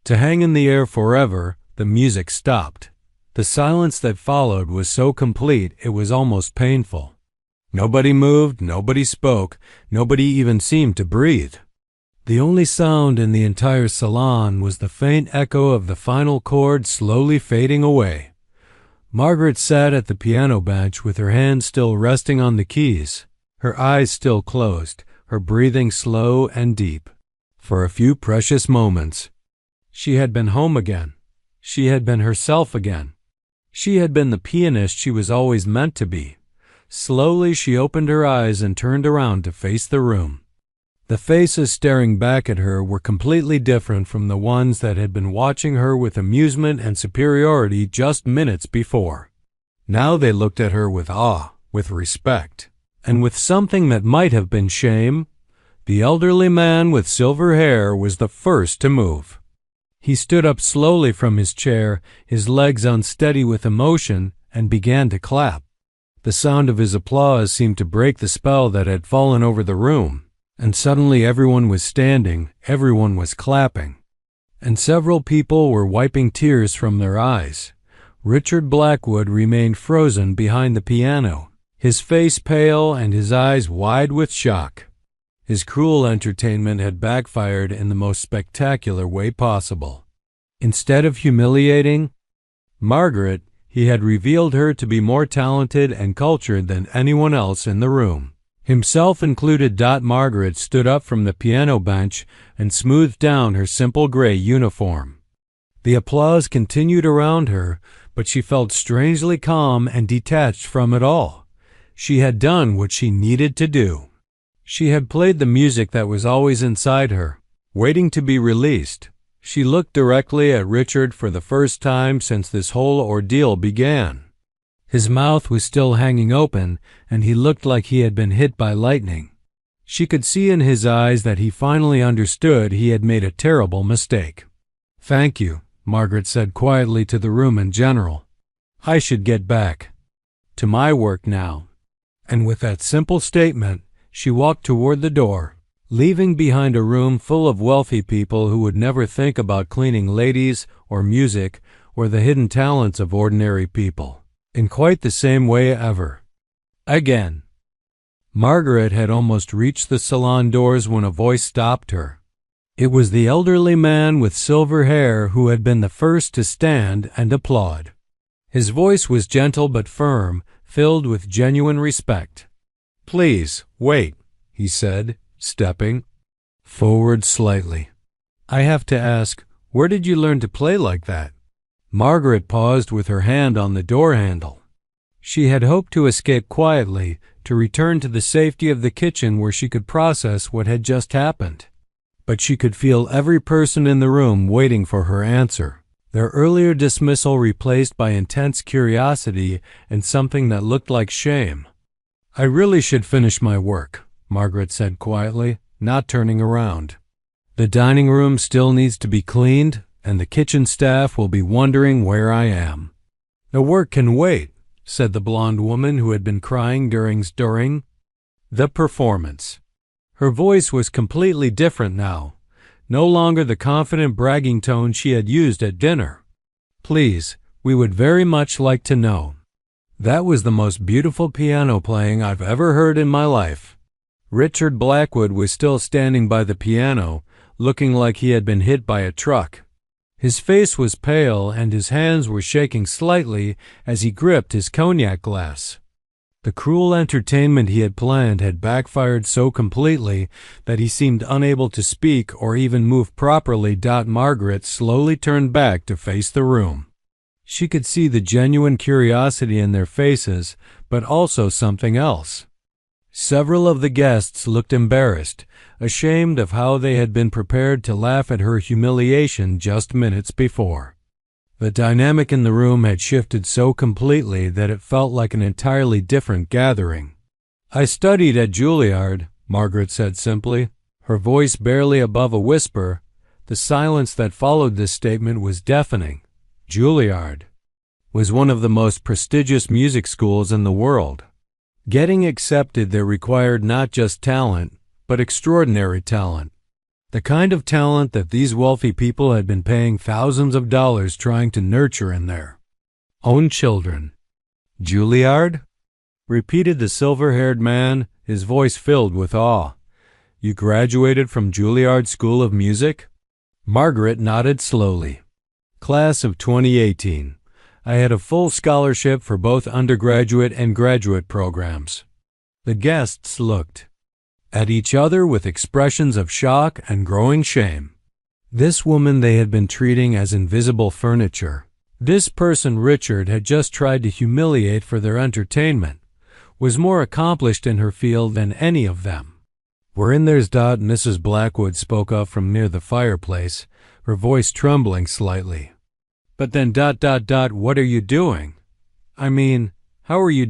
to hang in the air forever, the music stopped. The silence that followed was so complete it was almost painful. Nobody moved, nobody spoke, nobody even seemed to breathe. The only sound in the entire salon was the faint echo of the final chord slowly fading away. Margaret sat at the piano bench with her hands still resting on the keys, her eyes still closed, her breathing slow and deep. For a few precious moments, she had been home again. She had been herself again. She had been the pianist she was always meant to be. Slowly she opened her eyes and turned around to face the room. The faces staring back at her were completely different from the ones that had been watching her with amusement and superiority just minutes before. Now they looked at her with awe, with respect, and with something that might have been shame. The elderly man with silver hair was the first to move. He stood up slowly from his chair, his legs unsteady with emotion, and began to clap. The sound of his applause seemed to break the spell that had fallen over the room. And suddenly everyone was standing, everyone was clapping. And several people were wiping tears from their eyes. Richard Blackwood remained frozen behind the piano, his face pale and his eyes wide with shock. His cruel entertainment had backfired in the most spectacular way possible. Instead of humiliating Margaret, he had revealed her to be more talented and cultured than anyone else in the room. Himself included. Margaret stood up from the piano bench and smoothed down her simple gray uniform. The applause continued around her, but she felt strangely calm and detached from it all. She had done what she needed to do. She had played the music that was always inside her, waiting to be released. She looked directly at Richard for the first time since this whole ordeal began. His mouth was still hanging open, and he looked like he had been hit by lightning. She could see in his eyes that he finally understood he had made a terrible mistake. "Thank you," Margaret said quietly to the room in general. "I should get back to my work now." And with that simple statement, she walked toward the door, leaving behind a room full of wealthy people who would never think about cleaning ladies or music or the hidden talents of ordinary people in quite the same way ever again. Margaret had almost reached the salon doors when a voice stopped her. It was the elderly man with silver hair who had been the first to stand and applaud. His voice was gentle but firm, filled with genuine respect. "Please, wait," he said, stepping forward slightly. "I have to ask, where did you learn to play like that?" Margaret paused with her hand on the door handle. She had hoped to escape quietly, to return to the safety of the kitchen where she could process what had just happened. But she could feel every person in the room waiting for her answer, their earlier dismissal replaced by intense curiosity and something that looked like shame. "I really should finish my work," Margaret said quietly, not turning around. "The dining room still needs to be cleaned, and the kitchen staff will be wondering where I am." "The work can wait," said the blonde woman who had been crying during the performance. Her voice was completely different now, no longer the confident bragging tone she had used at dinner. "Please, we would very much like to know. That was the most beautiful piano playing I've ever heard in my life." Richard Blackwood was still standing by the piano, looking like he had been hit by a truck. His face was pale and his hands were shaking slightly as he gripped his cognac glass. The cruel entertainment he had planned had backfired so completely that he seemed unable to speak or even move properly. Margaret slowly turned back to face the room. She could see the genuine curiosity in their faces, but also something else. Several of the guests looked embarrassed, ashamed of how they had been prepared to laugh at her humiliation just minutes before. The dynamic in the room had shifted so completely that it felt like an entirely different gathering. "I studied at Juilliard," Margaret said simply, her voice barely above a whisper. The silence that followed this statement was deafening. Juilliard was one of the most prestigious music schools in the world. Getting accepted there required not just talent, but extraordinary talent. The kind of talent that these wealthy people had been paying thousands of dollars trying to nurture in their own children. "Juilliard?" repeated the silver-haired man, his voice filled with awe. "You graduated from Juilliard School of Music?" Margaret nodded slowly. "Class of 2018. I had a full scholarship for both undergraduate and graduate programs." The guests looked at each other with expressions of shock and growing shame. This woman they had been treating as invisible furniture. This person Richard had just tried to humiliate for their entertainment was more accomplished in her field than any of them. "We're in there's dot," Mrs. Blackwood spoke up from near the fireplace, her voice trembling slightly. "But then what are you doing? I mean, how are you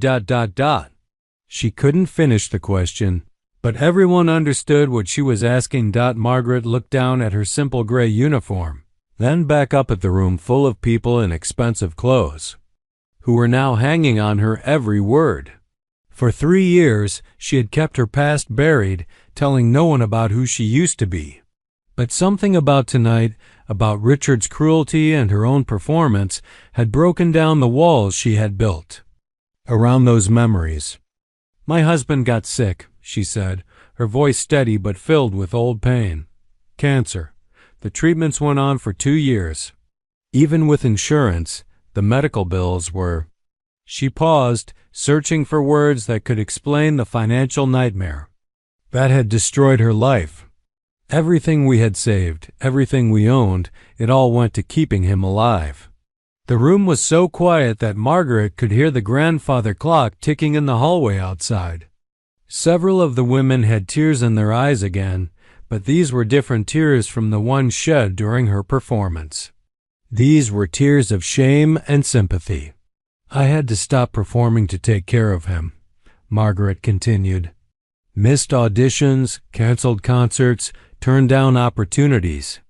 She couldn't finish the question, but everyone understood what she was asking. Margaret looked down at her simple gray uniform, then back up at the room full of people in expensive clothes, who were now hanging on her every word. For 3 years, she had kept her past buried, telling no one about who she used to be. But something about tonight, about Richard's cruelty and her own performance, had broken down the walls she had built around those memories. "My husband got sick," she said, her voice steady but filled with old pain. "Cancer. The treatments went on for 2 years. Even with insurance, the medical bills were—" She paused, searching for words that could explain the financial nightmare that had destroyed her life. Everything we had saved, everything we owned, it all went to keeping him alive. The room was so quiet that Margaret could hear the grandfather clock ticking in the hallway outside. Several of the women had tears in their eyes again, but these were different tears from the ones shed during her performance. These were tears of shame and sympathy. "I had to stop performing to take care of him," Margaret continued. "Missed auditions, canceled concerts, turned down opportunities.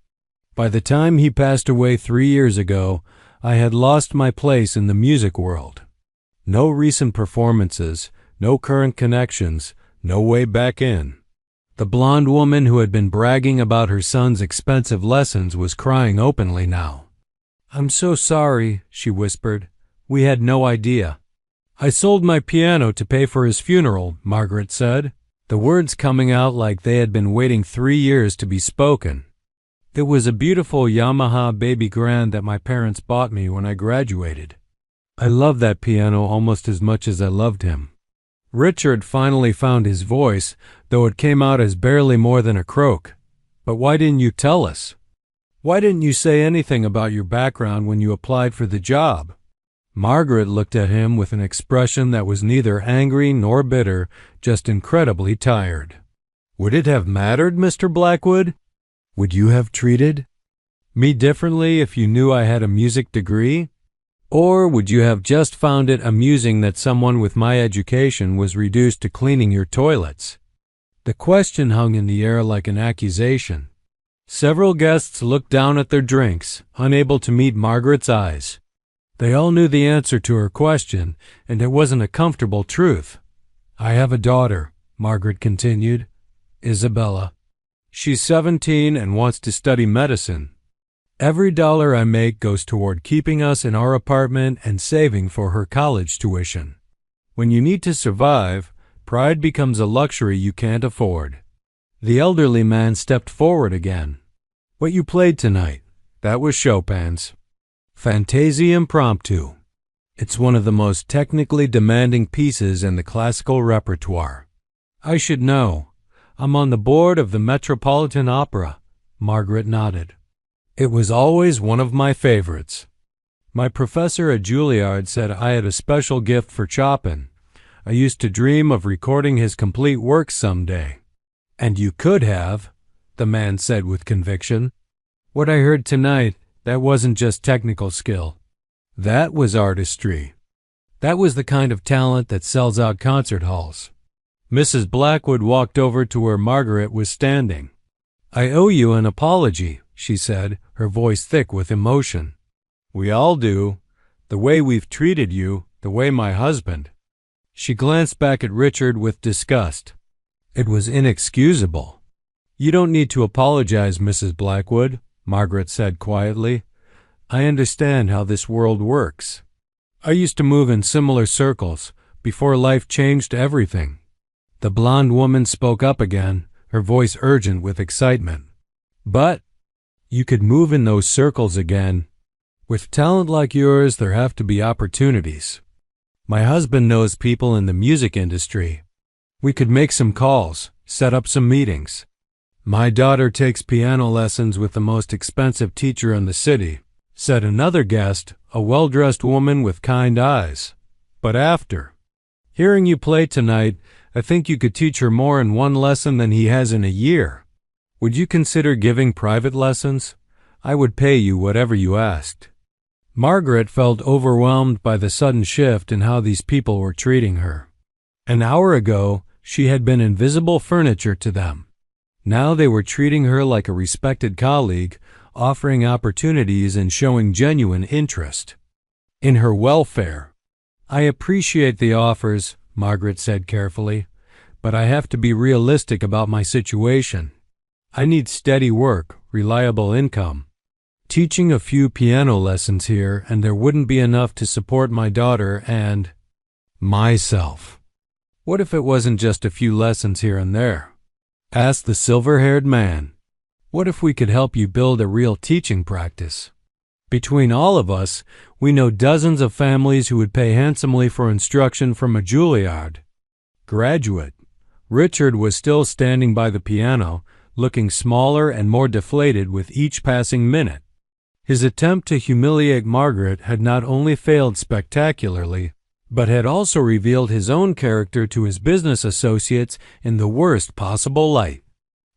By the time he passed away 3 years ago, I had lost my place in the music world. No recent performances, no current connections, no way back in." The blonde woman who had been bragging about her son's expensive lessons was crying openly now. "I'm so sorry," she whispered. "We had no idea." "I sold my piano to pay for his funeral," Margaret said, the words coming out like they had been waiting 3 years to be spoken. "It was a beautiful Yamaha baby grand that my parents bought me when I graduated. I loved that piano almost as much as I loved him." Richard finally found his voice, though it came out as barely more than a croak. "But why didn't you tell us? Why didn't you say anything about your background when you applied for the job?" Margaret looked at him with an expression that was neither angry nor bitter, just incredibly tired. "Would it have mattered, Mr. Blackwood? Would you have treated me differently if you knew I had a music degree? Or would you have just found it amusing that someone with my education was reduced to cleaning your toilets?" The question hung in the air like an accusation. Several guests looked down at their drinks, unable to meet Margaret's eyes. They all knew the answer to her question, and it wasn't a comfortable truth. "I have a daughter," Margaret continued, "Isabella. She's 17 and wants to study medicine. Every dollar I make goes toward keeping us in our apartment and saving for her college tuition. When you need to survive, pride becomes a luxury you can't afford." The elderly man stepped forward again. "What you played tonight, that was Chopin's Fantaisie Impromptu. It's one of the most technically demanding pieces in the classical repertoire." "I should know. I'm on the board of the Metropolitan Opera." Margaret nodded. "It was always one of my favorites." My professor at Juilliard said I had a special gift for Chopin. I used to dream of recording his complete works someday. And you could have, the man said with conviction. What I heard tonight, that wasn't just technical skill. That was artistry. That was the kind of talent that sells out concert halls. Mrs. Blackwood walked over to where Margaret was standing. I owe you an apology, she said, her voice thick with emotion. We all do. The way we've treated you, the way my husband. She glanced back at Richard with disgust. It was inexcusable. You don't need to apologize, Mrs. Blackwood, Margaret said quietly. I understand how this world works. I used to move in similar circles before life changed everything. The blonde woman spoke up again, her voice urgent with excitement. But you could move in those circles again. With talent like yours, there have to be opportunities. My husband knows people in the music industry. We could make some calls, set up some meetings. My daughter takes piano lessons with the most expensive teacher in the city, said another guest, a well-dressed woman with kind eyes. But after hearing you play tonight, I think you could teach her more in one lesson than he has in a year. Would you consider giving private lessons? I would pay you whatever you asked. Margaret felt overwhelmed by the sudden shift in how these people were treating her. An hour ago, she had been invisible furniture to them. Now they were treating her like a respected colleague, offering opportunities and showing genuine interest in her welfare. I appreciate the offers, Margaret said carefully, but I have to be realistic about my situation. I need steady work, reliable income. Teaching a few piano lessons here, and there wouldn't be enough to support my daughter and myself. What if it wasn't just a few lessons here and there? Asked the silver-haired man. What if we could help you build a real teaching practice? Between all of us, we know dozens of families who would pay handsomely for instruction from a Juilliard graduate. Richard was still standing by the piano, looking smaller and more deflated with each passing minute. His attempt to humiliate Margaret had not only failed spectacularly, but had also revealed his own character to his business associates in the worst possible light.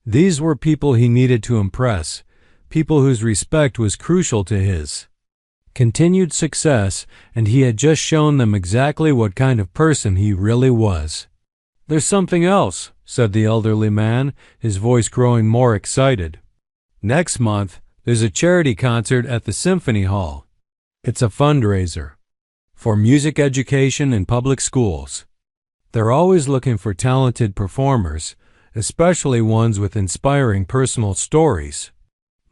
These were people he needed to impress, people whose respect was crucial to his continued success, and he had just shown them exactly what kind of person he really was. There's something else, said the elderly man, his voice growing more excited. Next month, there's a charity concert at the Symphony Hall. It's a fundraiser for music education in public schools. They're always looking for talented performers, especially ones with inspiring personal stories.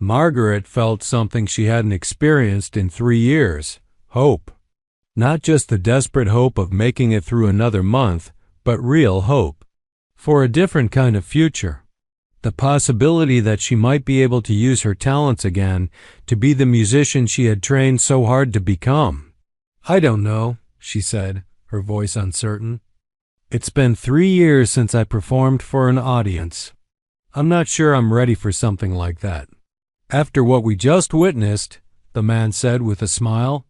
Margaret felt something she hadn't experienced in 3 years, hope. Not just the desperate hope of making it through another month, but real hope for a different kind of future. The possibility that she might be able to use her talents again to be the musician she had trained so hard to become. I don't know, she said, her voice uncertain. It's been 3 years since I performed for an audience. I'm not sure I'm ready for something like that. After what we just witnessed, the man said with a smile,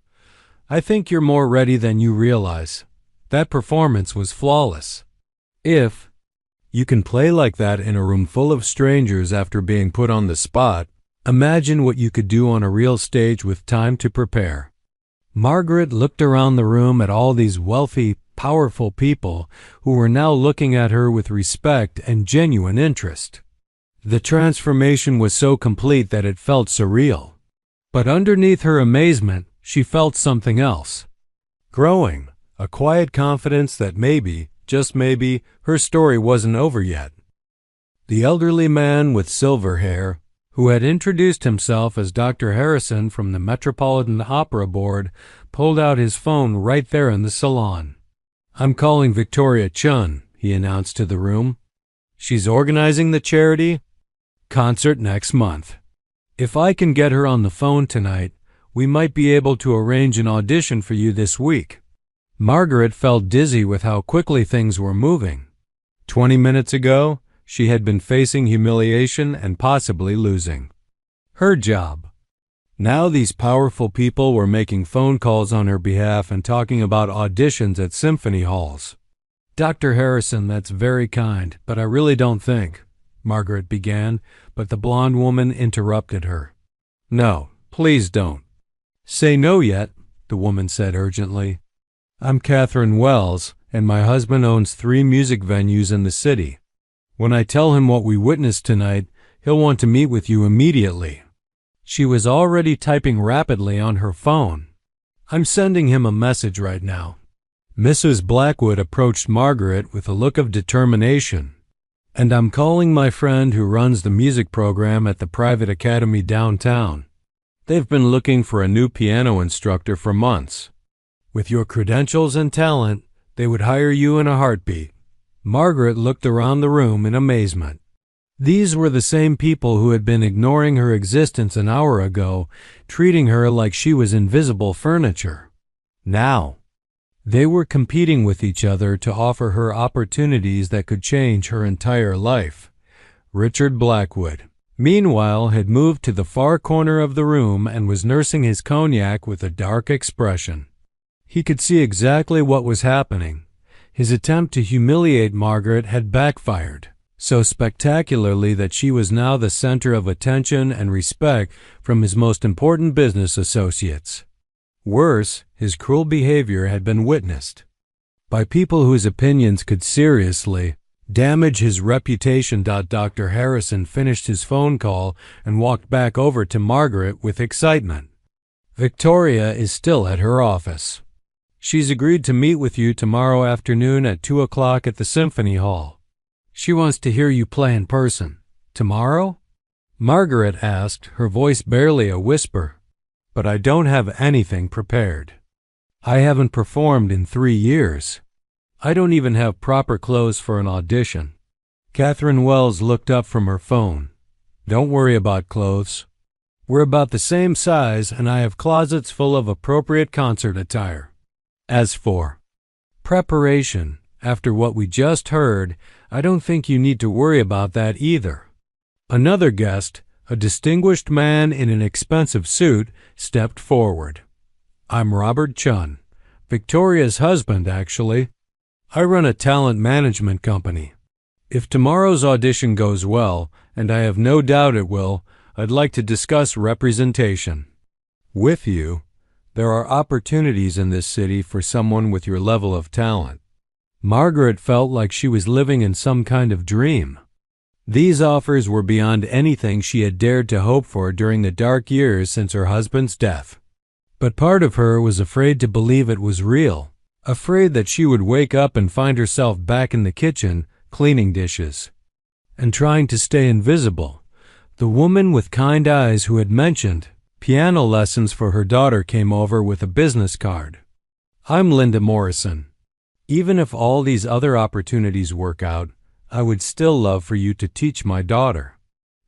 I think you're more ready than you realize. That performance was flawless. If you can play like that in a room full of strangers after being put on the spot, imagine what you could do on a real stage with time to prepare. Margaret looked around the room at all these wealthy, powerful people who were now looking at her with respect and genuine interest. The transformation was so complete that it felt surreal. But underneath her amazement, she felt something else. Growing, a quiet confidence that maybe, just maybe, her story wasn't over yet. The elderly man with silver hair, who had introduced himself as Dr. Harrison from the Metropolitan Opera Board, pulled out his phone right there in the salon. I'm calling Victoria Chun, he announced to the room. She's organizing the charity concert next month. If I can get her on the phone tonight, we might be able to arrange an audition for you this week. Margaret felt dizzy with how quickly things were moving. 20 minutes ago, she had been facing humiliation and possibly losing her job. Now these powerful people were making phone calls on her behalf and talking about auditions at symphony halls. "Dr. Harrison, that's very kind, but I really don't think," Margaret began, but the blonde woman interrupted her. "No, please don't." "Say no yet," the woman said urgently. "I'm Catherine Wells, and my husband owns 3 music venues in the city. When I tell him what we witnessed tonight, he'll want to meet with you immediately." She was already typing rapidly on her phone. "I'm sending him a message right now." Mrs. Blackwood approached Margaret with a look of determination. "And I'm calling my friend who runs the music program at the private academy downtown. They've been looking for a new piano instructor for months. With your credentials and talent, they would hire you in a heartbeat." Margaret looked around the room in amazement. These were the same people who had been ignoring her existence an hour ago, treating her like she was invisible furniture. Now, they were competing with each other to offer her opportunities that could change her entire life. Richard Blackwood, meanwhile, had moved to the far corner of the room and was nursing his cognac with a dark expression. He could see exactly what was happening. His attempt to humiliate Margaret had backfired so spectacularly that she was now the center of attention and respect from his most important business associates. Worse, his cruel behavior had been witnessed by people whose opinions could seriously damage his reputation. Dr. Harrison finished his phone call and walked back over to Margaret with excitement. "Victoria is still at her office. She's agreed to meet with you tomorrow afternoon at 2 o'clock at the Symphony Hall. She wants to hear you play in person." "Tomorrow?" Margaret asked, her voice barely a whisper. "But I don't have anything prepared. I haven't performed in 3 years. I don't even have proper clothes for an audition." Catherine Wells looked up from her phone. "Don't worry about clothes. We're about the same size, and I have closets full of appropriate concert attire. As for preparation, after what we just heard, I don't think you need to worry about that either." Another guest, a distinguished man in an expensive suit, stepped forward. "I'm Robert Chun, Victoria's husband, actually. I run a talent management company. If tomorrow's audition goes well, and I have no doubt it will, I'd like to discuss representation with you. There are opportunities in this city for someone with your level of talent." Margaret felt like she was living in some kind of dream. These offers were beyond anything she had dared to hope for during the dark years since her husband's death. But part of her was afraid to believe it was real, afraid that she would wake up and find herself back in the kitchen, cleaning dishes and trying to stay invisible. The woman with kind eyes who had mentioned piano lessons for her daughter came over with a business card. "I'm Linda Morrison. Even if all these other opportunities work out, I would still love for you to teach my daughter.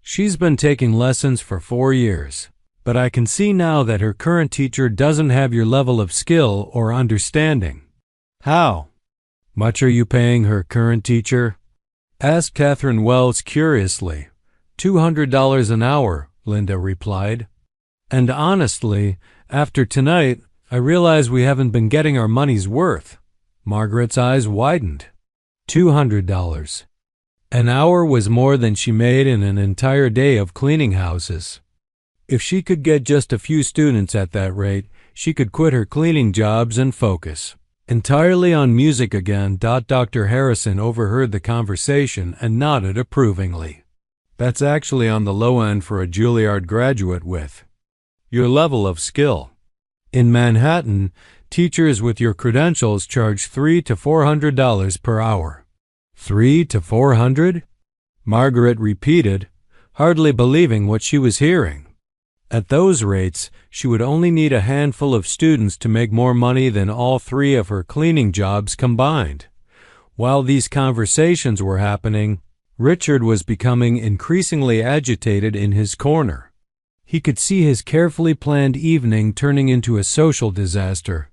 She's been taking lessons for 4 years, but I can see now that her current teacher doesn't have your level of skill or understanding." "How much are you paying her current teacher?" asked Catherine Wells curiously. $200 an hour, Linda replied. "And honestly, after tonight, I realize we haven't been getting our money's worth." Margaret's eyes widened. $200 an hour was more than she made in an entire day of cleaning houses. If she could get just a few students at that rate, she could quit her cleaning jobs and focus entirely on music again. Dr. Harrison overheard the conversation and nodded approvingly. "That's actually on the low end for a Juilliard graduate with your level of skill. In Manhattan, teachers with your credentials charge $300 to $400 per hour." $300 to $400? Margaret repeated, hardly believing what she was hearing. At those rates, she would only need a handful of students to make more money than all 3 of her cleaning jobs combined. While these conversations were happening, Richard was becoming increasingly agitated in his corner. He could see his carefully planned evening turning into a social disaster.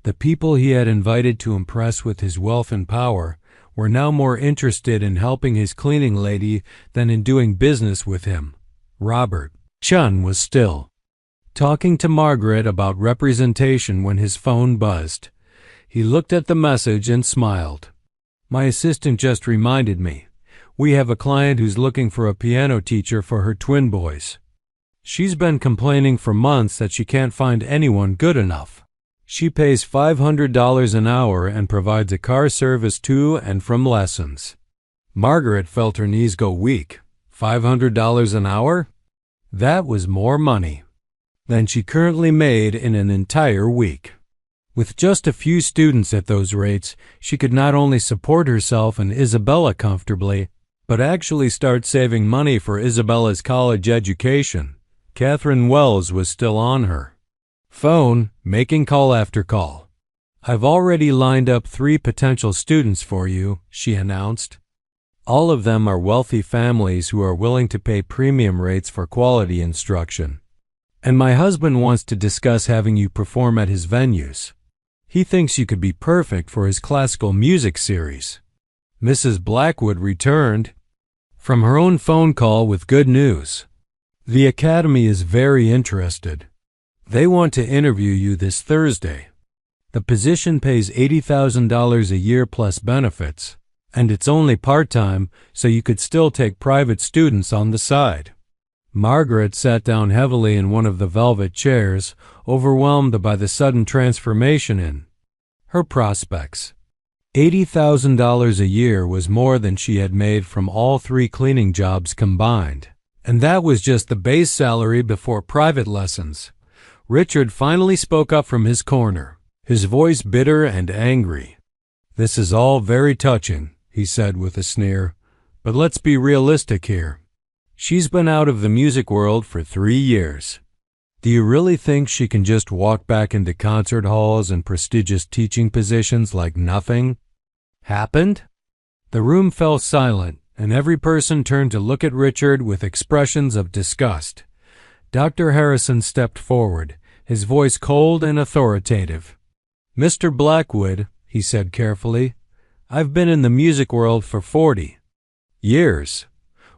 The people he had invited to impress with his wealth and power were now more interested in helping his cleaning lady than in doing business with him. Robert Chun was still talking to Margaret about representation when his phone buzzed. He looked at the message and smiled. My assistant just reminded me. We have a client who's looking for a piano teacher for her twin boys. She's been complaining for months that she can't find anyone good enough. She pays $500 an hour and provides a car service to and from lessons. Margaret felt her knees go weak. $500 an hour? That was more money than she currently made in an entire week. With just a few students at those rates, she could not only support herself and Isabella comfortably, but actually start saving money for Isabella's college education. Catherine Wells was still on her phone, making call after call. I've already lined up 3 potential students for you, she announced. All of them are wealthy families who are willing to pay premium rates for quality instruction. And my husband wants to discuss having you perform at his venues. He thinks you could be perfect for his classical music series. Mrs. Blackwood returned from her own phone call with good news. The Academy is very interested. They want to interview you this Thursday. The position pays $80,000 a year plus benefits, and it's only part-time, so you could still take private students on the side. Margaret sat down heavily in one of the velvet chairs, overwhelmed by the sudden transformation in her prospects. $80,000 a year was more than she had made from all 3 cleaning jobs combined, and that was just the base salary before private lessons. Richard finally spoke up from his corner, his voice bitter and angry. This is all very touching, he said with a sneer, but let's be realistic here. She's been out of the music world for 3 years. Do you really think she can just walk back into concert halls and prestigious teaching positions like nothing happened? The room fell silent, and every person turned to look at Richard with expressions of disgust. Dr. Harrison stepped forward, his voice cold and authoritative. Mr. Blackwood, he said carefully, I've been in the music world for 40 years.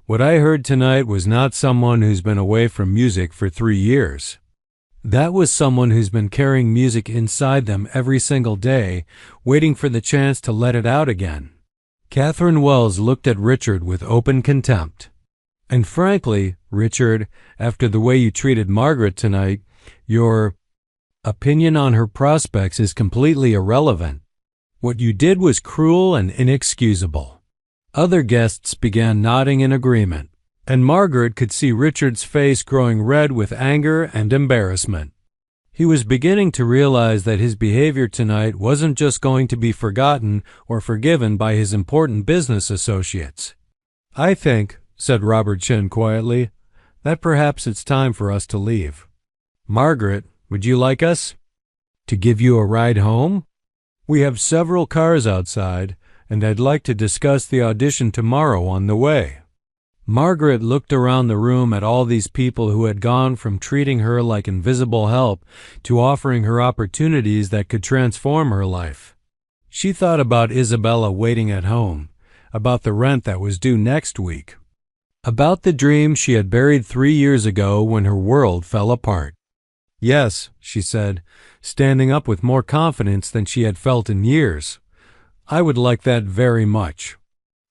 What I heard tonight was not someone who's been away from music for 3 years. That was someone who's been carrying music inside them every single day, waiting for the chance to let it out again. Catherine Wells looked at Richard with open contempt. And frankly, Richard, after the way you treated Margaret tonight, your opinion on her prospects is completely irrelevant. What you did was cruel and inexcusable. Other guests began nodding in agreement, and Margaret could see Richard's face growing red with anger and embarrassment. He was beginning to realize that his behavior tonight wasn't just going to be forgotten or forgiven by his important business associates. I think, said Robert Chin quietly, that perhaps it's time for us to leave. Margaret, would you like us to give you a ride home? We have several cars outside, and I'd like to discuss the audition tomorrow on the way. Margaret looked around the room at all these people who had gone from treating her like invisible help to offering her opportunities that could transform her life. She thought about Isabella waiting at home, about the rent that was due next week, about the dream she had buried 3 years ago when her world fell apart. Yes, she said, standing up with more confidence than she had felt in years. I would like that very much.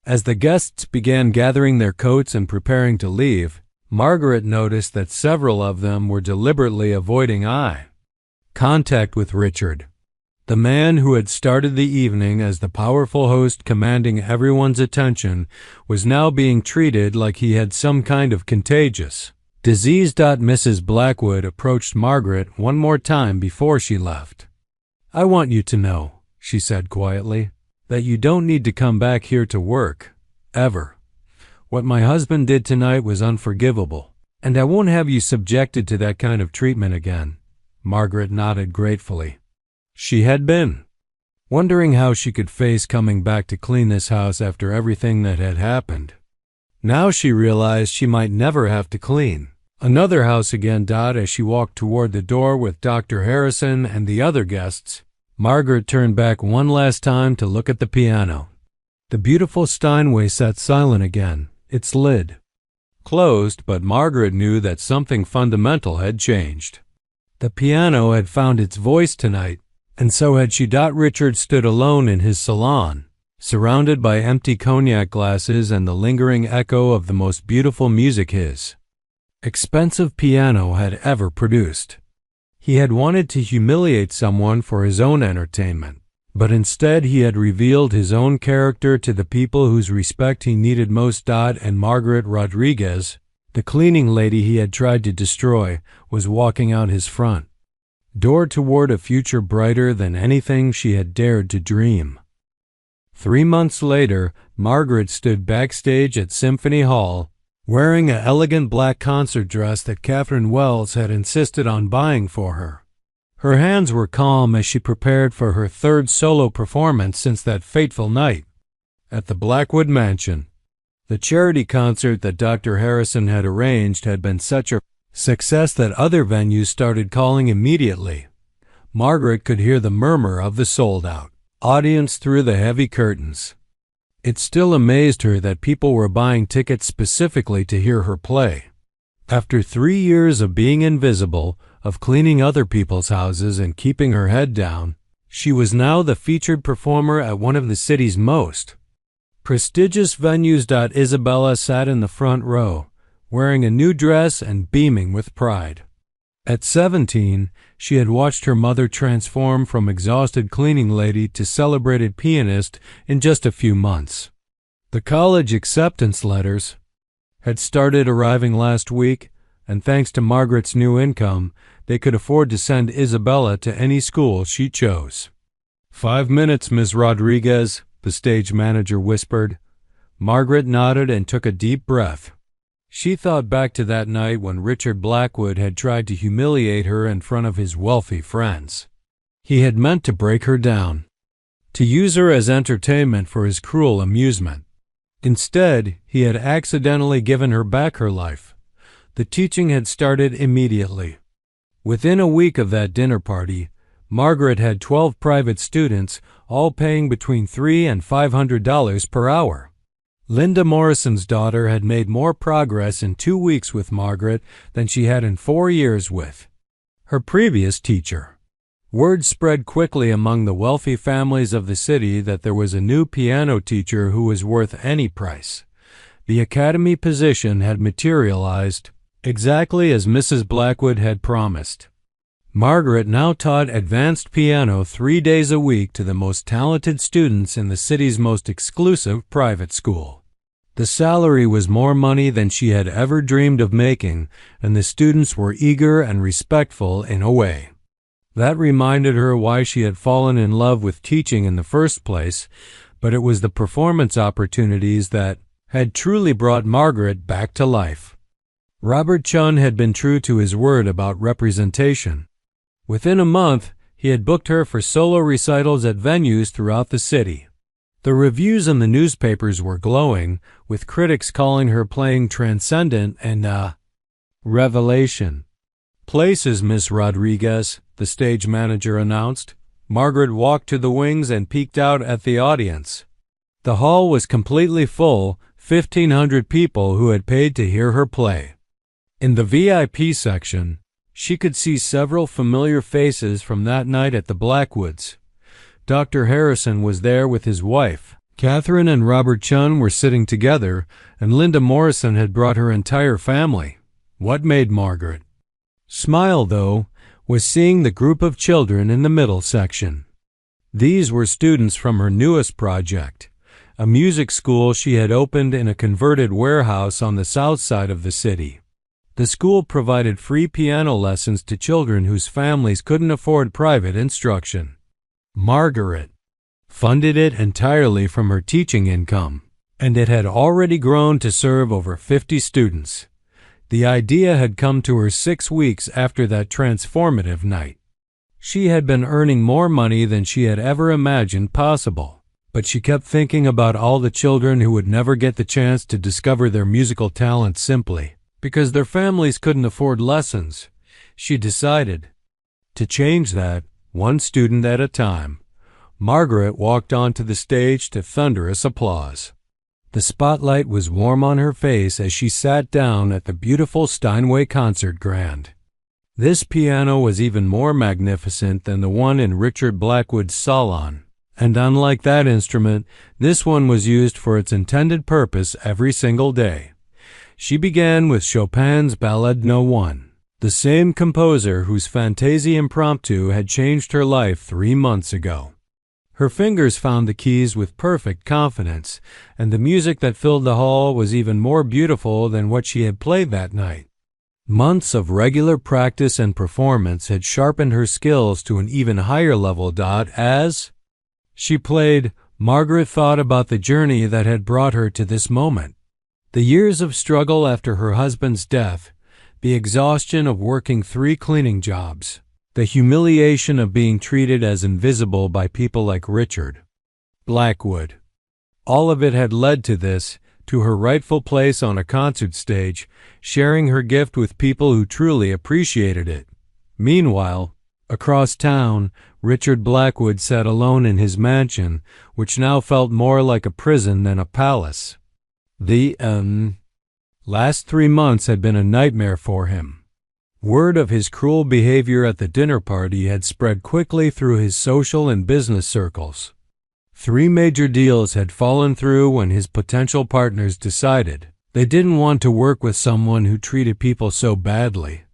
As the guests began gathering their coats and preparing to leave, Margaret noticed that several of them were deliberately avoiding eye contact with Richard. The man who had started the evening as the powerful host commanding everyone's attention was now being treated like he had some kind of contagious disease. Mrs. Blackwood approached Margaret one more time before she left. I want you to know, she said quietly, that you don't need to come back here to work, ever. What my husband did tonight was unforgivable, and I won't have you subjected to that kind of treatment again. Margaret nodded gratefully. She had been wondering how she could face coming back to clean this house after everything that had happened. Now she realized she might never have to clean another house again. As she walked toward the door with Dr. Harrison and the other guests, Margaret turned back one last time to look at the piano. The beautiful Steinway sat silent again, its lid closed, but Margaret knew that something fundamental had changed. The piano had found its voice tonight, and so had she. Richard stood alone in his salon, surrounded by empty cognac glasses and the lingering echo of the most beautiful music his expensive piano had ever produced. He had wanted to humiliate someone for his own entertainment, but instead he had revealed his own character to the people whose respect he needed most. And Margaret Rodriguez, the cleaning lady he had tried to destroy, was walking out his front door toward a future brighter than anything she had dared to dream. 3 months later, Margaret stood backstage at Symphony Hall, wearing an elegant black concert dress that Catherine Wells had insisted on buying for her. Her hands were calm as she prepared for her third solo performance since that fateful night at the Blackwood Mansion. The charity concert that Dr. Harrison had arranged had been such a success that other venues started calling immediately. Margaret could hear the murmur of the sold-out audience through the heavy curtains. It still amazed her that people were buying tickets specifically to hear her play. After 3 years of being invisible, of cleaning other people's houses and keeping her head down, she was now the featured performer at one of the city's most prestigious venues. Isabella sat in the front row, wearing a new dress and beaming with pride. At 17, she had watched her mother transform from exhausted cleaning lady to celebrated pianist in just a few months. The college acceptance letters had started arriving last week, and thanks to Margaret's new income, they could afford to send Isabella to any school she chose. 5 minutes, Ms. Rodriguez, the stage manager whispered. Margaret nodded and took a deep breath. She thought back to that night when Richard Blackwood had tried to humiliate her in front of his wealthy friends. He had meant to break her down, to use her as entertainment for his cruel amusement. Instead, he had accidentally given her back her life. The teaching had started immediately. Within a week of that dinner party, Margaret had 12 private students, all paying between $300 and $500 per hour. Linda Morrison's daughter had made more progress in 2 weeks with Margaret than she had in 4 years with her previous teacher. Word spread quickly among the wealthy families of the city that there was a new piano teacher who was worth any price. The academy position had materialized exactly as Mrs. Blackwood had promised. Margaret now taught advanced piano 3 days a week to the most talented students in the city's most exclusive private school. The salary was more money than she had ever dreamed of making, and the students were eager and respectful in a way that reminded her why she had fallen in love with teaching in the first place, but it was the performance opportunities that had truly brought Margaret back to life. Robert Chun had been true to his word about representation. Within a month, he had booked her for solo recitals at venues throughout the city. The reviews in the newspapers were glowing, with critics calling her playing transcendent and a revelation. Places, Miss Rodriguez, the stage manager announced. Margaret walked to the wings and peeked out at the audience. The hall was completely full, 1,500 people who had paid to hear her play. In the VIP section, she could see several familiar faces from that night at the Blackwoods. Dr. Harrison was there with his wife. Catherine and Robert Chun were sitting together, and Linda Morrison had brought her entire family. What made Margaret smile, though, was seeing the group of children in the middle section. These were students from her newest project, a music school she had opened in a converted warehouse on the south side of the city. The school provided free piano lessons to children whose families couldn't afford private instruction. Margaret funded it entirely from her teaching income, and it had already grown to serve over 50 students. The idea had come to her 6 weeks after that transformative night. She had been earning more money than she had ever imagined possible, but she kept thinking about all the children who would never get the chance to discover their musical talents simply because their families couldn't afford lessons. She decided to change that, one student at a time. Margaret walked onto the stage to thunderous applause. The spotlight was warm on her face as she sat down at the beautiful Steinway Concert Grand. This piano was even more magnificent than the one in Richard Blackwood's salon, and unlike that instrument, this one was used for its intended purpose every single day. She began with Chopin's Ballade No. 1, the same composer whose Fantaisie Impromptu had changed her life 3 months ago. Her fingers found the keys with perfect confidence, and the music that filled the hall was even more beautiful than what she had played that night. Months of regular practice and performance had sharpened her skills to an even higher level. As she played, Margaret thought about the journey that had brought her to this moment. The years of struggle after her husband's death, the exhaustion of working 3 cleaning jobs, the humiliation of being treated as invisible by people like Richard Blackwood. All of it had led to this, to her rightful place on a concert stage, sharing her gift with people who truly appreciated it. Meanwhile, across town, Richard Blackwood sat alone in his mansion, which now felt more like a prison than a palace. The last 3 months had been a nightmare for him. Word of his cruel behavior at the dinner party had spread quickly through his social and business circles. 3 major deals had fallen through when his potential partners decided they didn't want to work with someone who treated people so badly.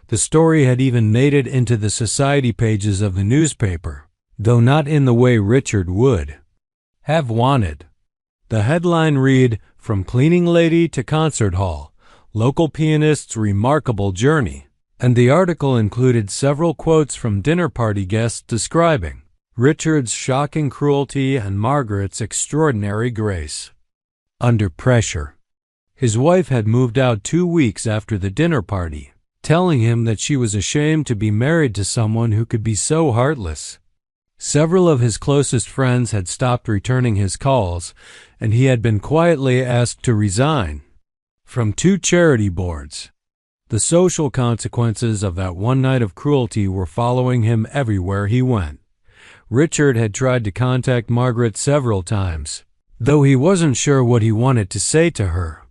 The story had even made it into the society pages of the newspaper, though not in the way Richard would have wanted. The headline read, "From cleaning lady to concert hall, local pianist's remarkable journey," and the article included several quotes from dinner party guests describing Richard's shocking cruelty and Margaret's extraordinary grace. Under pressure. His wife had moved out 2 weeks after the dinner party, telling him that she was ashamed to be married to someone who could be so heartless. Several of his closest friends had stopped returning his calls, and he had been quietly asked to resign from 2 charity boards. The social consequences of that one night of cruelty were following him everywhere he went. Richard had tried to contact Margaret several times, though he wasn't sure what he wanted to say to her.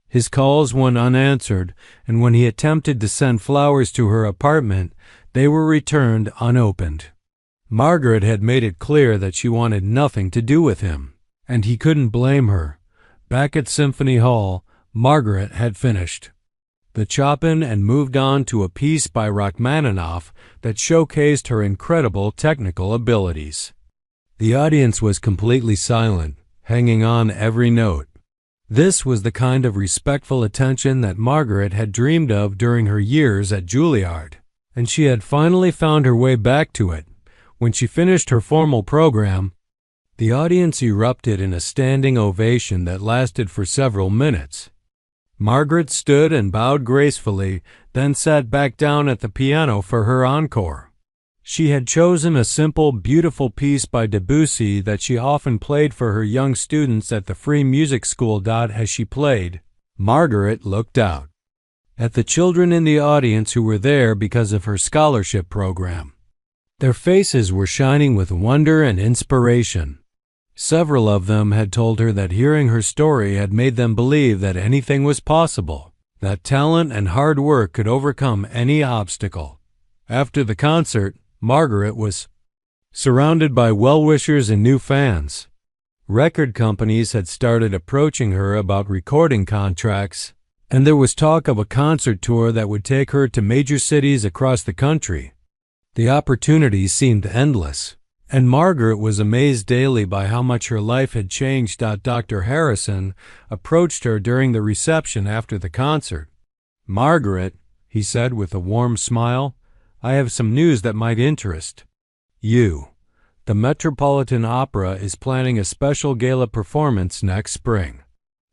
His calls went unanswered, and when he attempted to send flowers to her apartment, they were returned unopened. Margaret had made it clear that she wanted nothing to do with him, and he couldn't blame her. Back at Symphony Hall, Margaret had finished the Chopin and moved on to a piece by Rachmaninoff that showcased her incredible technical abilities. The audience was completely silent, hanging on every note. This was the kind of respectful attention that Margaret had dreamed of during her years at Juilliard, and she had finally found her way back to it. When she finished her formal program, the audience erupted in a standing ovation that lasted for several minutes. Margaret stood and bowed gracefully, then sat back down at the piano for her encore. She had chosen a simple, beautiful piece by Debussy that she often played for her young students at the free music school. As she played, Margaret looked out at the children in the audience who were there because of her scholarship program. Their faces were shining with wonder and inspiration. Several of them had told her that hearing her story had made them believe that anything was possible, that talent and hard work could overcome any obstacle. After the concert, Margaret was surrounded by well-wishers and new fans. Record companies had started approaching her about recording contracts, and there was talk of a concert tour that would take her to major cities across the country. The opportunities seemed endless, and Margaret was amazed daily by how much her life had changed. Dr. Harrison approached her during the reception after the concert. "Margaret," he said with a warm smile, "I have some news that might interest you. The Metropolitan Opera is planning a special gala performance next spring.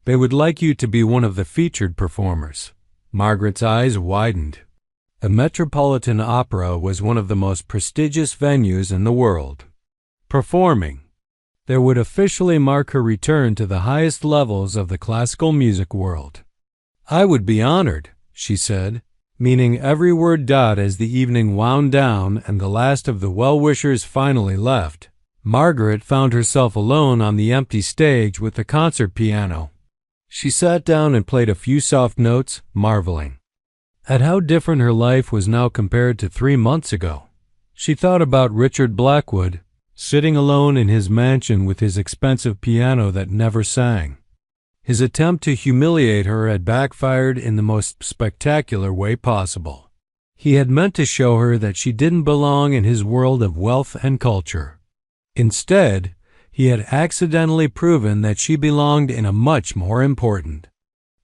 They would like you to be one of the featured performers." Margaret's eyes widened. The Metropolitan Opera was one of the most prestigious venues in the world. Performing there would officially mark her return to the highest levels of the classical music world. "I would be honored," she said, meaning every word. As the evening wound down and the last of the well-wishers finally left, Margaret found herself alone on the empty stage with the concert piano. She sat down and played a few soft notes, marveling at how different her life was now compared to 3 months ago. She thought about Richard Blackwood, sitting alone in his mansion with his expensive piano that never sang. His attempt to humiliate her had backfired in the most spectacular way possible. He had meant to show her that she didn't belong in his world of wealth and culture. Instead, he had accidentally proven that she belonged in a much more important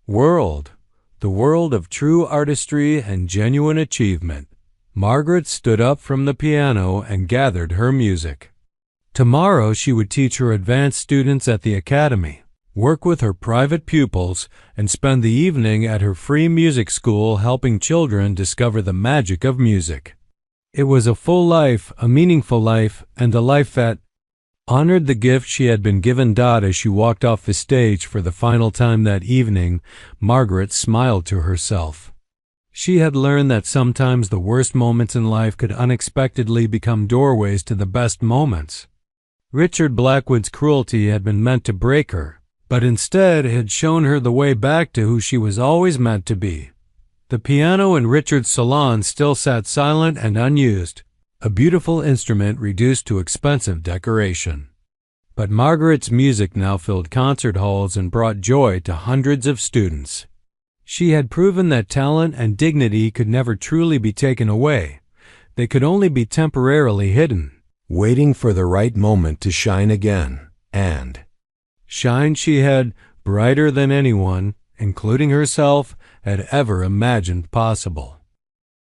world, the world of true artistry and genuine achievement. Margaret stood up from the piano and gathered her music. Tomorrow she would teach her advanced students at the academy, work with her private pupils, and spend the evening at her free music school helping children discover the magic of music. It was a full life, a meaningful life, and a life that honored the gift she had been given. As she walked off the stage for the final time that evening, Margaret smiled to herself. She had learned that sometimes the worst moments in life could unexpectedly become doorways to the best moments. Richard Blackwood's cruelty had been meant to break her, but instead it had shown her the way back to who she was always meant to be. The piano in Richard's salon still sat silent and unused, a beautiful instrument reduced to expensive decoration. But Margaret's music now filled concert halls and brought joy to hundreds of students. She had proven that talent and dignity could never truly be taken away. They could only be temporarily hidden, waiting for the right moment to shine again. And shine she had, brighter than anyone, including herself, had ever imagined possible.